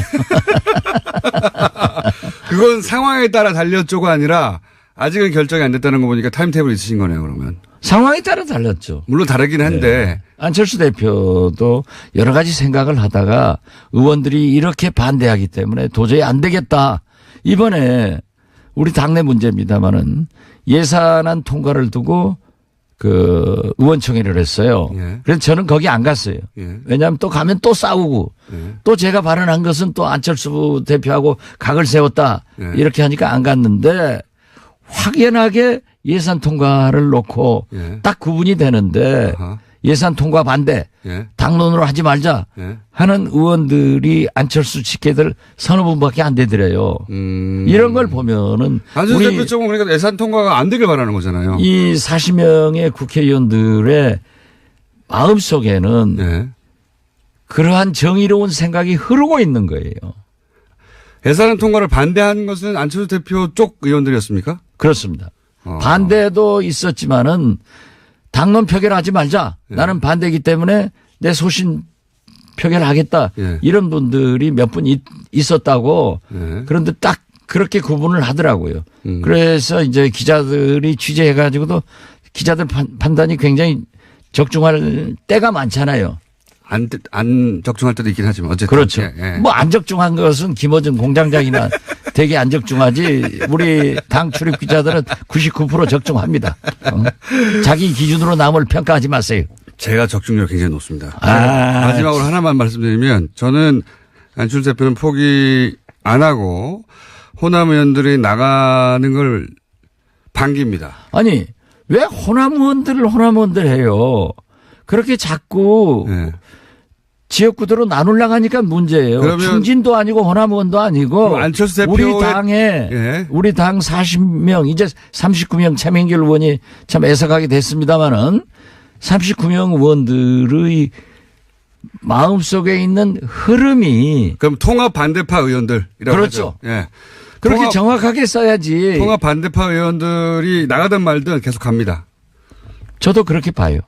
그건 상황에 따라 달렸죠가 아니라 아직은 결정이 안 됐다는 거 보니까 타임테이블 있으신 거네요, 그러면. 상황에 따라 달랐죠. 물론 다르긴 한데. 네. 안철수 대표도 여러 가지 생각을 하다가 의원들이 이렇게 반대하기 때문에 도저히 안 되겠다. 이번에 우리 당내 문제입니다마는 예산안 통과를 두고 그 의원총회를 했어요. 예. 그래서 저는 거기 안 갔어요. 예. 왜냐하면 또 가면 또 싸우고 또 제가 발언한 것은 또 안철수 대표하고 각을 세웠다. 예. 이렇게 하니까 안 갔는데 확연하게 예산 통과를 놓고 딱 구분이 되는데 아하. 예산 통과 반대 당론으로 하지 말자 하는 의원들이 안철수 직계들 서너 분밖에 안 되더래요. 이런 걸 보면은 안철수 대표 쪽은 그러니까 예산 통과가 안 되길 바라는 거잖아요. 이 40명의 국회의원들의 마음속에는 그러한 정의로운 생각이 흐르고 있는 거예요. 예산 통과를 반대한 것은 안철수 대표 쪽 의원들이었습니까? 그렇습니다. 반대도 있었지만은 당론 표결하지 말자. 나는 반대이기 때문에 내 소신 표결하겠다. 이런 분들이 몇 분 있었다고. 그런데 딱 그렇게 구분을 하더라고요. 그래서 이제 기자들이 취재해가지고도 기자들 판단이 굉장히 적중할 때가 많잖아요. 안 적중할 때도 있긴 하지만 어쨌든. 그렇죠. 뭐 안 적중한 것은 김어준 공장장이나 되게 안 적중하지. 우리 당 출입 기자들은 99% 적중합니다. 자기 기준으로 남을 평가하지 마세요. 제가 적중률 굉장히 높습니다. 마지막으로 하나만 말씀드리면 저는 안철수 대표는 포기 안 하고 호남 의원들이 나가는 걸 반깁니다. 아니 왜 호남 의원들 해요. 그렇게 자꾸 지역구도로 나누려고 하니까 문제예요. 충진도 아니고 호남 의원도 아니고 안철수 대표 우리 당 40명 이제 39명 차명길 의원이 참 애석하게 됐습니다마는 39명 의원들의 마음속에 있는 흐름이 그럼 통합 반대파 의원들이라고 그렇죠. 하죠. 예. 그렇게 정확하게 써야지. 통합 반대파 의원들이 나가든 말든 계속 갑니다. 저도 그렇게 봐요.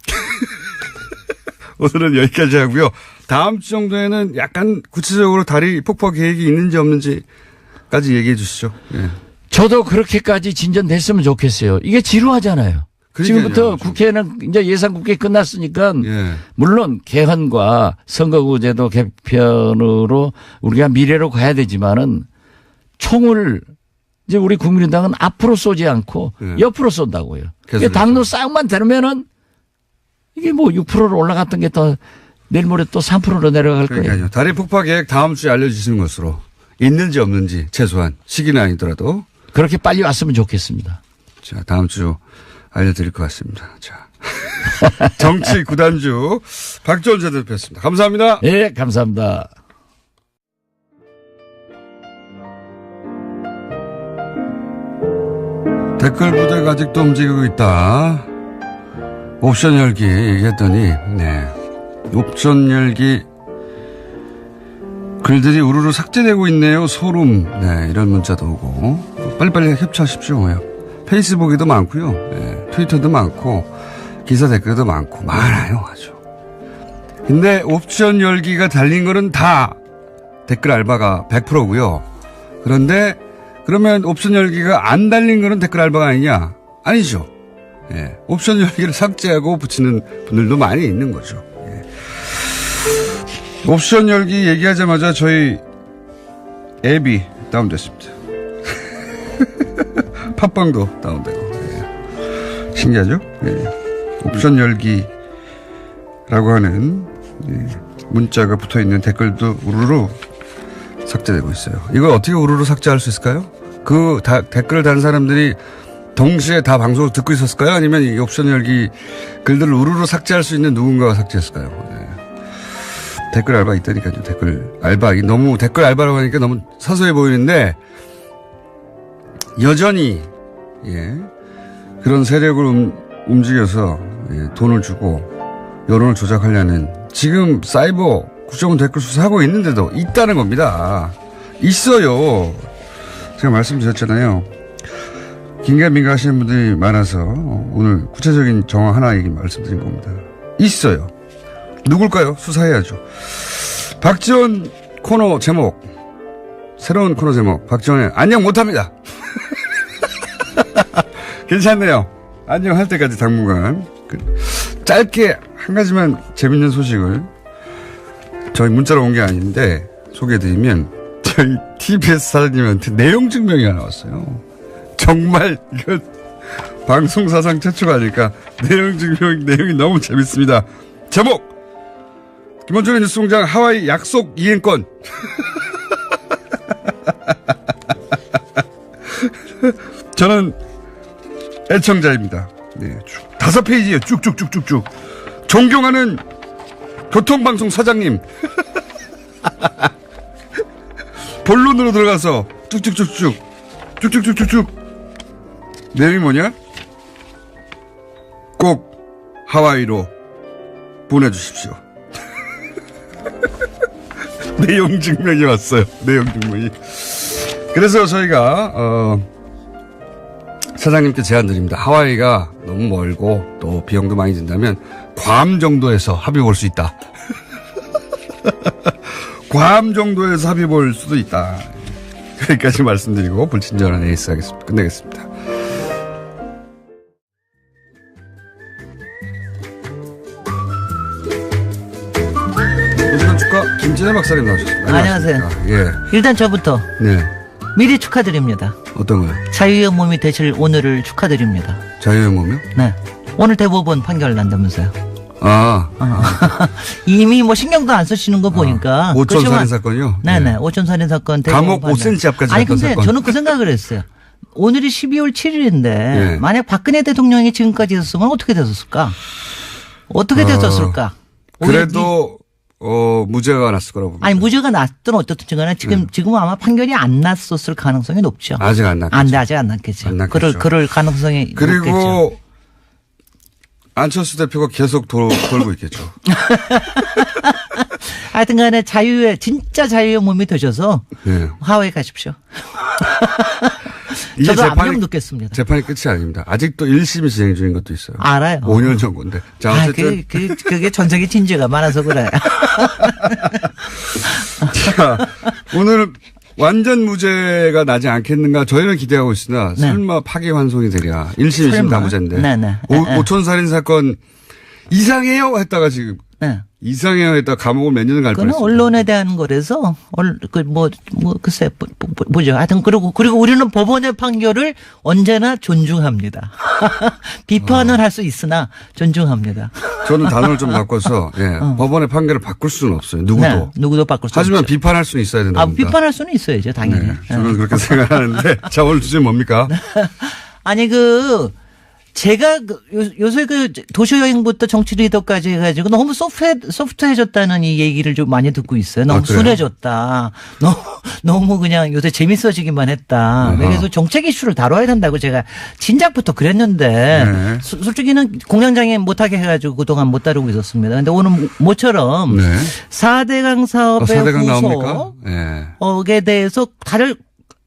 오늘은 여기까지 하고요. 다음 주 정도에는 약간 구체적으로 다리 폭파 계획이 있는지 없는지까지 얘기해 주시죠. 예. 저도 그렇게까지 진전됐으면 좋겠어요. 이게 지루하잖아요. 지금부터 국회는 이제 예산국회 끝났으니까 예. 물론 개헌과 선거구제도 개편으로 우리가 미래로 가야 되지만은 총을 이제 우리 국민의당은 앞으로 쏘지 않고 예. 옆으로 쏜다고요. 계속 당로 싸움만 되면은 이게 뭐 6%로 올라갔던 게 또 내일 모레 또 3%로 내려갈 거예요. 그러니까요. 다리 폭파 계획 다음 주에 알려주시는 것으로 있는지 없는지 최소한 시기는 아니더라도 그렇게 빨리 왔으면 좋겠습니다. 자, 다음 주 알려드릴 것 같습니다. 자, 정치 구단주 박지원 전 대표였습니다. 감사합니다. 예, 감사합니다. 댓글 부대가 아직도 움직이고 있다. 옵션 열기 얘기했더니, 네. 옵션 열기 글들이 우르르 삭제되고 있네요. 소름. 네, 이런 문자도 오고. 빨리빨리 협조하십시오. 페이스북에도 많고요. 네, 트위터도 많고, 기사 댓글도 많고, 많아요. 아주. 근데 옵션 열기가 달린 거는 다 댓글 알바가 100%고요. 그런데 그러면 옵션 열기가 안 달린 거는 댓글 알바가 아니냐? 아니죠. 예. 옵션 열기를 삭제하고 붙이는 분들도 많이 있는 거죠. 예. 옵션 열기 얘기하자마자 저희 앱이 다운됐습니다. 팟빵도 다운되고. 예. 신기하죠? 예. 옵션 열기라고 하는 문자가 붙어있는 댓글도 우르르 삭제되고 있어요. 이걸 어떻게 우르르 삭제할 수 있을까요? 그 댓글을 단 사람들이 동시에 다 방송을 듣고 있었을까요? 아니면 이 옵션 열기 글들을 우르르 삭제할 수 있는 누군가가 삭제했을까요? 네. 댓글 알바 있다니까요. 댓글 알바. 너무 댓글 알바라고 하니까 너무 사소해 보이는데 여전히 예, 그런 세력을 움직여서 돈을 주고 여론을 조작하려는 지금 사이버 국정원 댓글 수사하고 있는데도 있다는 겁니다. 있어요. 제가 말씀드렸잖아요. 긴가민가 하시는 분들이 많아서 오늘 구체적인 정황 하나 얘기 말씀드린 겁니다. 있어요. 누굴까요? 수사해야죠. 박지원 코너 제목, 새로운 코너 제목, 박지원의 안녕 못합니다. 괜찮네요. 안녕 할 때까지 당분간. 짧게 한 가지만 재밌는 소식을 저희 문자로 온 게 아닌데 소개해드리면 저희 TBS 사장님한테 내용 증명이 하나 왔어요. 정말 이거 방송사상 최초가 아닐까. 내용 증명 내용이 너무 재밌습니다. 제목 김원준의 뉴스공장 하와이 약속 이행권. 저는 애청자입니다. 네, 5페이지에 쭉쭉쭉쭉쭉 존경하는 교통방송 사장님. 본론으로 들어가서 쭉쭉쭉쭉 내용이 뭐냐? 꼭 하와이로 보내주십시오. 내용 증명이 왔어요. 내용 증명이. 그래서 저희가 사장님께 제안 드립니다. 하와이가 너무 멀고 또 비용도 많이 든다면 괌 정도에서 합의 볼 수 있다. 괌 정도에서 합의 볼 수도 있다. 여기까지 말씀드리고 불친절한 에이스 하겠습니다. 끝내겠습니다. 오죽한 축하 김진애 박사님 나오셨습니다. 안녕하세요. 예. 일단 저부터 네. 미리 축하드립니다. 어떤 거요? 자유의 몸이 되실 오늘을 축하드립니다. 자유의 몸이요? 네. 오늘 대법원 판결 난다면서요. 이미 뭐 신경도 안 쓰시는 거 보니까. 5천 살인 사건이요? 네네. 5천 살인 사건. 감옥 5cm 앞까지 아니 갔던 근데 사건. 저는 그 생각을 했어요. 오늘이 12월 7일인데 예. 만약 박근혜 대통령이 지금까지 했으면 어떻게 됐었을까? 어떻게 됐었을까? 그래도 무죄가 났을 거라고 봅니다. 아니 무죄가 났든 어떻든 간에 지금은 아마 판결이 안 났었을 가능성이 높죠. 아직 안 났겠죠. 아직 안 났겠죠. 안 났겠죠. 그럴 가능성이 그리고 높겠죠. 안철수 대표가 계속 돌고 있겠죠. 하여튼 간에 진짜 자유의 몸이 되셔서 네. 하와이 가십시오. 이게 저도 압력 놓겠습니다. 재판이 끝이 아닙니다. 아직도 1심이 진행 중인 것도 있어요. 알아요. 5년 전 건데. 자, 어쨌든. 그게 전생에 진죄가 많아서 그래. 자, 오늘 완전 무죄가 나지 않겠는가 저희는 기대하고 있으나 네. 설마 파기환송이 되랴. 1심, 2심 다 무죄인데. 네네. 오촌살인 사건 이상해요 했다가 지금. 네. 이상해요 했다가 감옥을 몇 년을 갈 그거는 뻔했어요. 언론에 대한 거라서 글쎄 뭐죠. 하여튼 그리고 우리는 법원의 판결을 언제나 존중합니다. 비판을 할 수 있으나 존중합니다. 저는 단어를 좀 바꿔서 법원의 판결을 바꿀 수는 없어요. 누구도. 네, 누구도 바꿀 수 하지만 없죠. 비판할 수는 있어야 된다. 비판할 수는 있어야죠, 당연히. 네, 저는 그렇게 생각하는데. 자, 오늘 주제 뭡니까? 아니 제가 요새 도시여행부터 정치 리더까지 해가지고 너무 소프트해졌다는 이 얘기를 좀 많이 듣고 있어요. 너무 순해졌다. 너무 그냥 요새 재밌어지기만 했다. 그래서 정책 이슈를 다뤄야 된다고 제가 진작부터 그랬는데 네. 솔직히는 공장장애 못하게 해가지고 그동안 못 다루고 있었습니다. 근데 오늘 모처럼 네. 4대강 사업의 4대강 나옵니까? 네. 후속에 대해서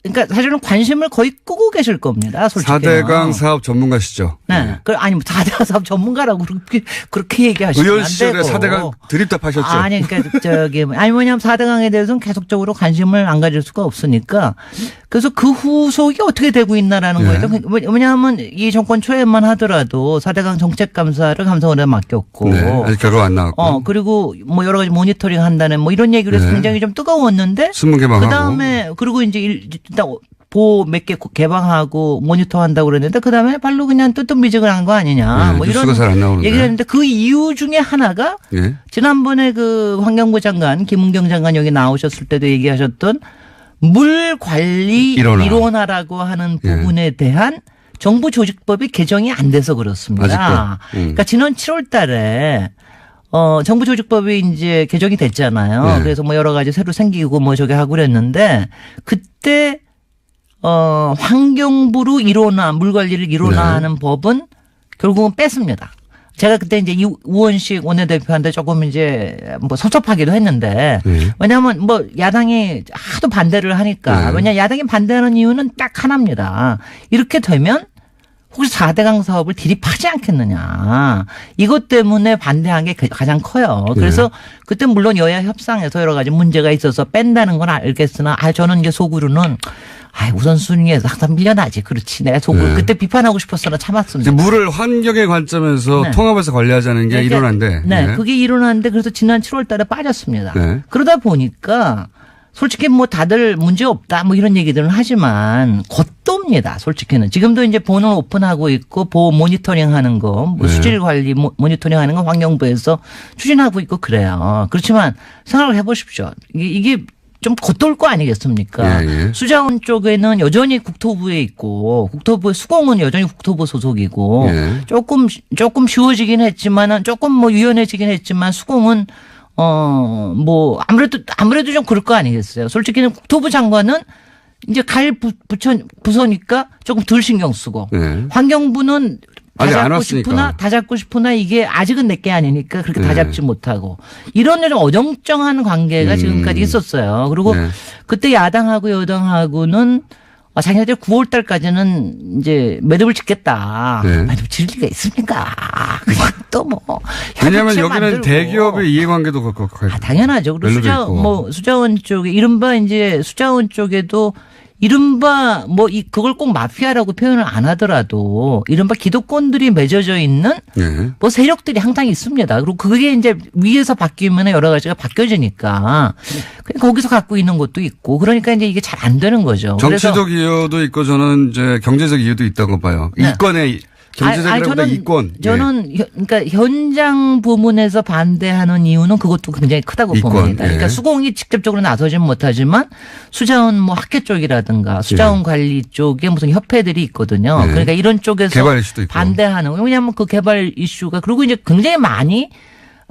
그러니까 사실은 관심을 거의 끄고 계실 겁니다. 솔직히. 4대강 사업 전문가시죠? 네. 아니, 4대강 사업 전문가라고 그렇게 얘기하시면 안 되고. 의원 시절에 4대강 드립답하셨죠? 아니, 그러니까 뭐냐면 4대강에 대해서는 계속적으로 관심을 안 가질 수가 없으니까 그래서 그 후속이 어떻게 되고 있나라는 거예요. 왜냐하면 이 정권 초에만 하더라도 4대강 정책감사를 감사원에 맡겼고. 네. 아직 결과 안 나왔고. 그리고 뭐 여러 가지 모니터링 한다는 뭐 이런 얘기를 해서 굉장히 좀 뜨거웠는데. 신문 개방하고. 그 다음에 그리고 이제 일단 보호 몇 개 개방하고 모니터 한다고 그랬는데 그 다음에 발로 그냥 뜨뜻미직을 한 거 아니냐. 네, 뭐 이런 뉴스가 잘 안 나오는데. 얘기를 했는데 그 이유 중에 하나가 지난번에 그 환경부 장관 김은경 장관 여기 나오셨을 때도 얘기하셨던 물 관리 일원화라고 하는 부분에 대한 정부 조직법이 개정이 안 돼서 그렇습니다. 그러니까 지난 7월 달에 정부 조직법이 이제 개정이 됐잖아요. 그래서 뭐 여러 가지 새로 생기고 뭐 저기 하고 그랬는데 그때 환경부로 물 관리를 일원화하는 법은 결국은 뺐습니다. 제가 그때 이제 우원식 원내대표한테 조금 이제 뭐 섭섭하기도 했는데 왜냐하면 뭐 야당이 하도 반대를 하니까 왜냐 야당이 반대하는 이유는 딱 하나입니다. 이렇게 되면 혹시 4대강 사업을 dilip하지 않겠느냐. 이것 때문에 반대한 게 가장 커요. 그래서 그때 물론 여야 협상에서 여러 가지 문제가 있어서 뺀다는 건 알겠으나 저는 이제 속으로는 우선순위에서 항상 밀려나지. 그렇지. 내가 속으로 그때 비판하고 싶었으나 참았습니다. 물을 환경의 관점에서 통합해서 관리하자는 게 일어난데. 그게 일어났는데 그래서 지난 7월 달에 빠졌습니다. 그러다 보니까 솔직히 뭐 다들 문제 없다 뭐 이런 얘기들은 하지만 겉돕니다. 솔직히는. 지금도 이제 본을 오픈하고 있고 보호 모니터링 하는 거, 뭐 수질 관리 모니터링 하는 거 환경부에서 추진하고 있고 그래요. 그렇지만 생각을 해보십시오. 이게 좀 겉돌 거 아니겠습니까? 수자원 쪽에는 여전히 국토부에 있고 국토부 수공은 여전히 국토부 소속이고 조금 쉬워지긴 했지만은 조금 뭐 유연해지긴 했지만 수공은 뭐 아무래도 좀 그럴 거 아니겠어요. 솔직히는 국토부 장관은 이제 부서니까 조금 덜 신경 쓰고 환경부는 다 잡고 싶으나 이게 아직은 내게 아니니까 그렇게 다 잡지 못하고 이런 좀 어정쩡한 관계가 지금까지 있었어요. 그리고 그때 야당하고 여당하고는 자기네들 9월 달까지는 이제 매듭을 짓겠다. 매듭 지을 리가 있습니까? 그냥 또 뭐. 왜냐하면 여기는 대기업의 이해관계도 그렇고. 당연하죠. 그리고 수자원 쪽에 이른바 이제 수자원 쪽에도 이른바 그걸 꼭 마피아라고 표현을 안 하더라도 이른바 기득권들이 맺어져 있는 뭐 세력들이 항상 있습니다. 그리고 그게 이제 위에서 바뀌면 여러 가지가 바뀌어지니까 거기서 갖고 있는 것도 있고 그러니까 이제 이게 잘 안 되는 거죠. 정치적 이유도 있고 저는 이제 경제적 이유도 있다고 봐요. 이권의 경제적이라보다 이권. 저는 그러니까 현장 부문에서 반대하는 이유는 그것도 굉장히 크다고 봅니다. 그러니까 수공이 직접적으로 나서지는 못하지만 수자원 뭐 학회 쪽이라든가 수자원 관리 쪽에 무슨 협회들이 있거든요. 그러니까 이런 쪽에서 반대하는. 왜냐하면 그 개발 이슈가 그리고 이제 굉장히 많이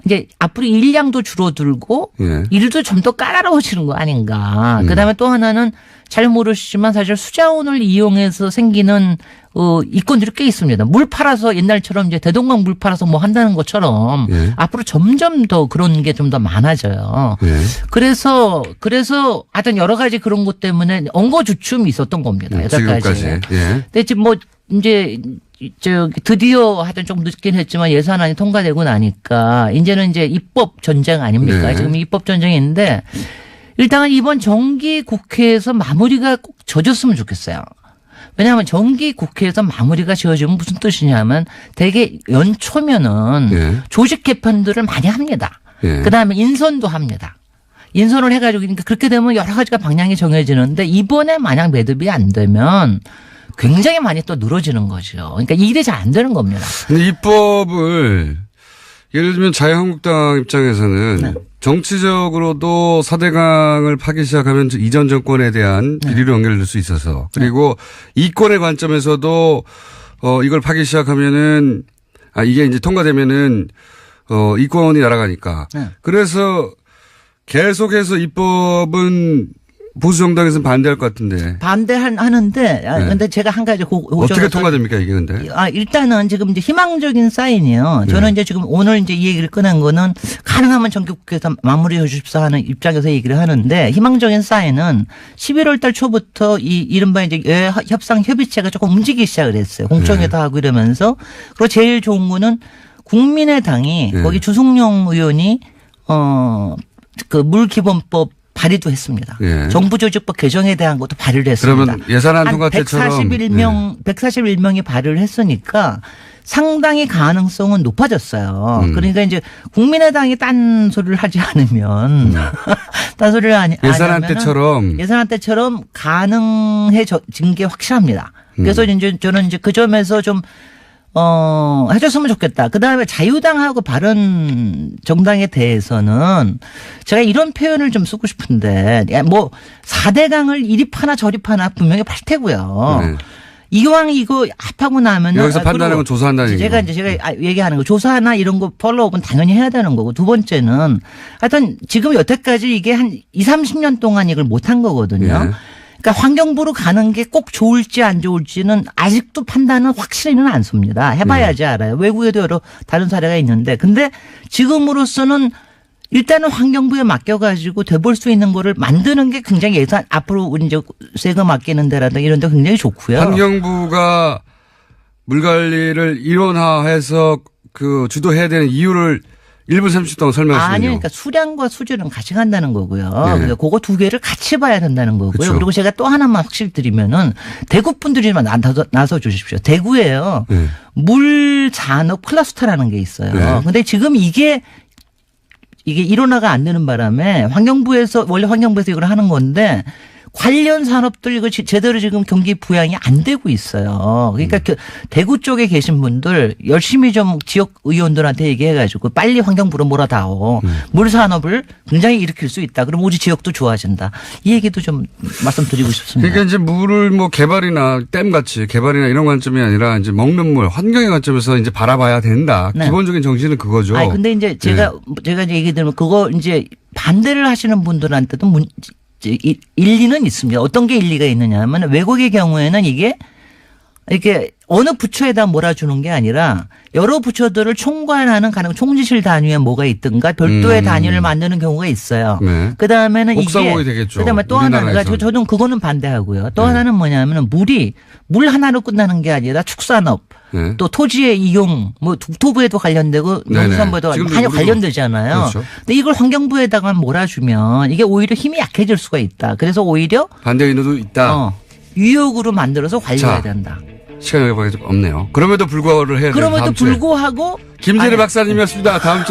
이제 앞으로 일량도 줄어들고 예. 일도 좀 더 까다로워지는 거 아닌가. 그다음에 또 하나는 잘 모르시지만 사실 수자원을 이용해서 생기는 이권들이 꽤 있습니다. 물 팔아서 옛날처럼 이제 대동강 물 팔아서 뭐 한다는 것처럼 예. 앞으로 점점 더 그런 게 좀 더 많아져요. 예. 그래서 하여튼 여러 가지 그런 것 때문에 엉거주춤이 있었던 겁니다. 여태까지. 지금까지. 예. 근데 지금 뭐 이제 드디어 하여튼 좀 늦긴 했지만 예산안이 통과되고 나니까 이제는 이제 입법 전쟁 아닙니까? 네. 지금 입법 전쟁인데 일단은 이번 정기 국회에서 마무리가 꼭 져졌으면 좋겠어요. 왜냐하면 정기 국회에서 마무리가 지어지면 무슨 뜻이냐면 대개 연초면은 예. 조직 개편들을 많이 합니다. 예. 그다음에 인선도 합니다. 인선을 해가지고 그러니까 그렇게 되면 여러 가지가 방향이 정해지는데 이번에 만약 매듭이 안 되면 굉장히 많이 또 늘어지는 거죠. 그러니까 일이 잘 안 되는 겁니다. 근데 입법을 예를 들면 자유한국당 입장에서는 네. 정치적으로도 4대강을 파기 시작하면 이전 정권에 대한 비리로 연결될 수 있어서 그리고 이권의 관점에서도 이걸 파기 시작하면은 이게 이제 통과되면은 이권이 날아가니까 네. 그래서 계속해서 입법은 보수 정당에서는 반대할 것 같은데 반대하는데 근데 제가 한 가지 어떻게 통과됩니까 이게 근데? 일단은 지금 이제 희망적인 사인이요. 저는 이제 지금 오늘 이제 이 얘기를 꺼낸 거는 가능하면 정기국회에서 마무리해 주십사 하는 입장에서 얘기를 하는데 희망적인 사인은 11월 달 초부터 이 이른바 이제 협상 협의체가 조금 움직이기 시작을 했어요. 공청회도 하고 이러면서 그리고 제일 좋은 거는 국민의당이 거기 주승용 의원이 그 물기본법 발의도 했습니다. 예. 정부조직법 개정에 대한 것도 발의를 했습니다. 그러면 예산안 통과 때처럼 141명이 발의를 했으니까 상당히 가능성은 높아졌어요. 그러니까 이제 국민의당이 딴 소리를 하지 않으면 딴 소리를 안 예산안 하면은 때처럼 가능해진 게 확실합니다. 그래서 이제 저는 이제 그 점에서 좀 해줬으면 좋겠다. 그 다음에 자유당하고 바른 정당에 대해서는 제가 이런 표현을 좀 쓰고 싶은데, 뭐, 4대강을 이리 파나 저리 파나 분명히 팔 테고요. 네. 이왕 이거 합하고 나면은. 여기서 판단하는 건 조사한다는 제가 얘기하는 거 조사나 이런 거 폴로업은 당연히 해야 되는 거고 두 번째는 하여튼 지금 여태까지 이게 한 20-30년 동안 이걸 못한 거거든요. 네. 그러니까 환경부로 가는 게 꼭 좋을지 안 좋을지는 아직도 판단은 확실히는 않습니다. 해봐야지 알아요. 외국에도 여러 다른 사례가 있는데. 근데 지금으로서는 일단은 환경부에 맡겨가지고 돼볼 수 있는 거를 만드는 게 굉장히 예산 앞으로 우리 이제 세금 아끼는 데라든가 이런 데 굉장히 좋고요. 환경부가 물 관리를 일원화해서 그 주도해야 되는 이유를 1분 30초 동안 설명하시면요. 아니요. 그러니까 수량과 수질은 같이 간다는 거고요. 네. 그러니까 그거 두 개를 같이 봐야 된다는 거고요. 그렇죠. 그리고 제가 또 하나만 확실히 드리면은 대구 분들이만 나서 주십시오. 대구에요. 네. 물 산업 클러스터라는 게 있어요. 네. 근데 지금 이게 일원화가 안 되는 바람에 원래 환경부에서 이걸 하는 건데 관련 산업들 이거 제대로 지금 경기 부양이 안 되고 있어요. 그러니까 대구 쪽에 계신 분들 열심히 좀 지역 의원들한테 얘기해가지고 빨리 환경부로 몰아다오. 물 산업을 굉장히 일으킬 수 있다. 그럼 우리 지역도 좋아진다. 이 얘기도 좀 말씀드리고 싶습니다. 그러니까 이제 물을 뭐 개발이나 댐 같이 개발이나 이런 관점이 아니라 이제 먹는 물 환경의 관점에서 이제 바라봐야 된다. 네. 기본적인 정신은 그거죠. 아니 근데 이제 제가 이제 얘기 들으면 그거 이제 반대를 하시는 분들한테도 일리는 있습니다. 어떤 게 일리가 있느냐 하면 외국의 경우에는 이게 이렇게 어느 부처에다 몰아주는 게 아니라 여러 부처들을 총괄하는 총지실 단위에 뭐가 있든가 별도의 단위를 만드는 경우가 있어요. 네. 그다음에는 옥상목이 되겠죠. 그다음에 또 하나가 저는 그거는 반대하고요. 또 하나는 뭐냐면은 물 하나로 끝나는 게 아니라 축산업 네. 또 토지의 이용, 뭐 국토부에도 관련되고 농수산부에도 많이 관련되잖아요. 그렇죠. 근데 이걸 환경부에다가 몰아주면 이게 오히려 힘이 약해질 수가 있다. 그래서 오히려 반대 의도도 있다. 유역으로 만들어서 관리해야 자, 된다. 시간이 없네요. 그럼에도 불구하고를 해야 되는 그럼에도 다음 주에. 불구하고 김재래 박사님이었습니다. 다음 주에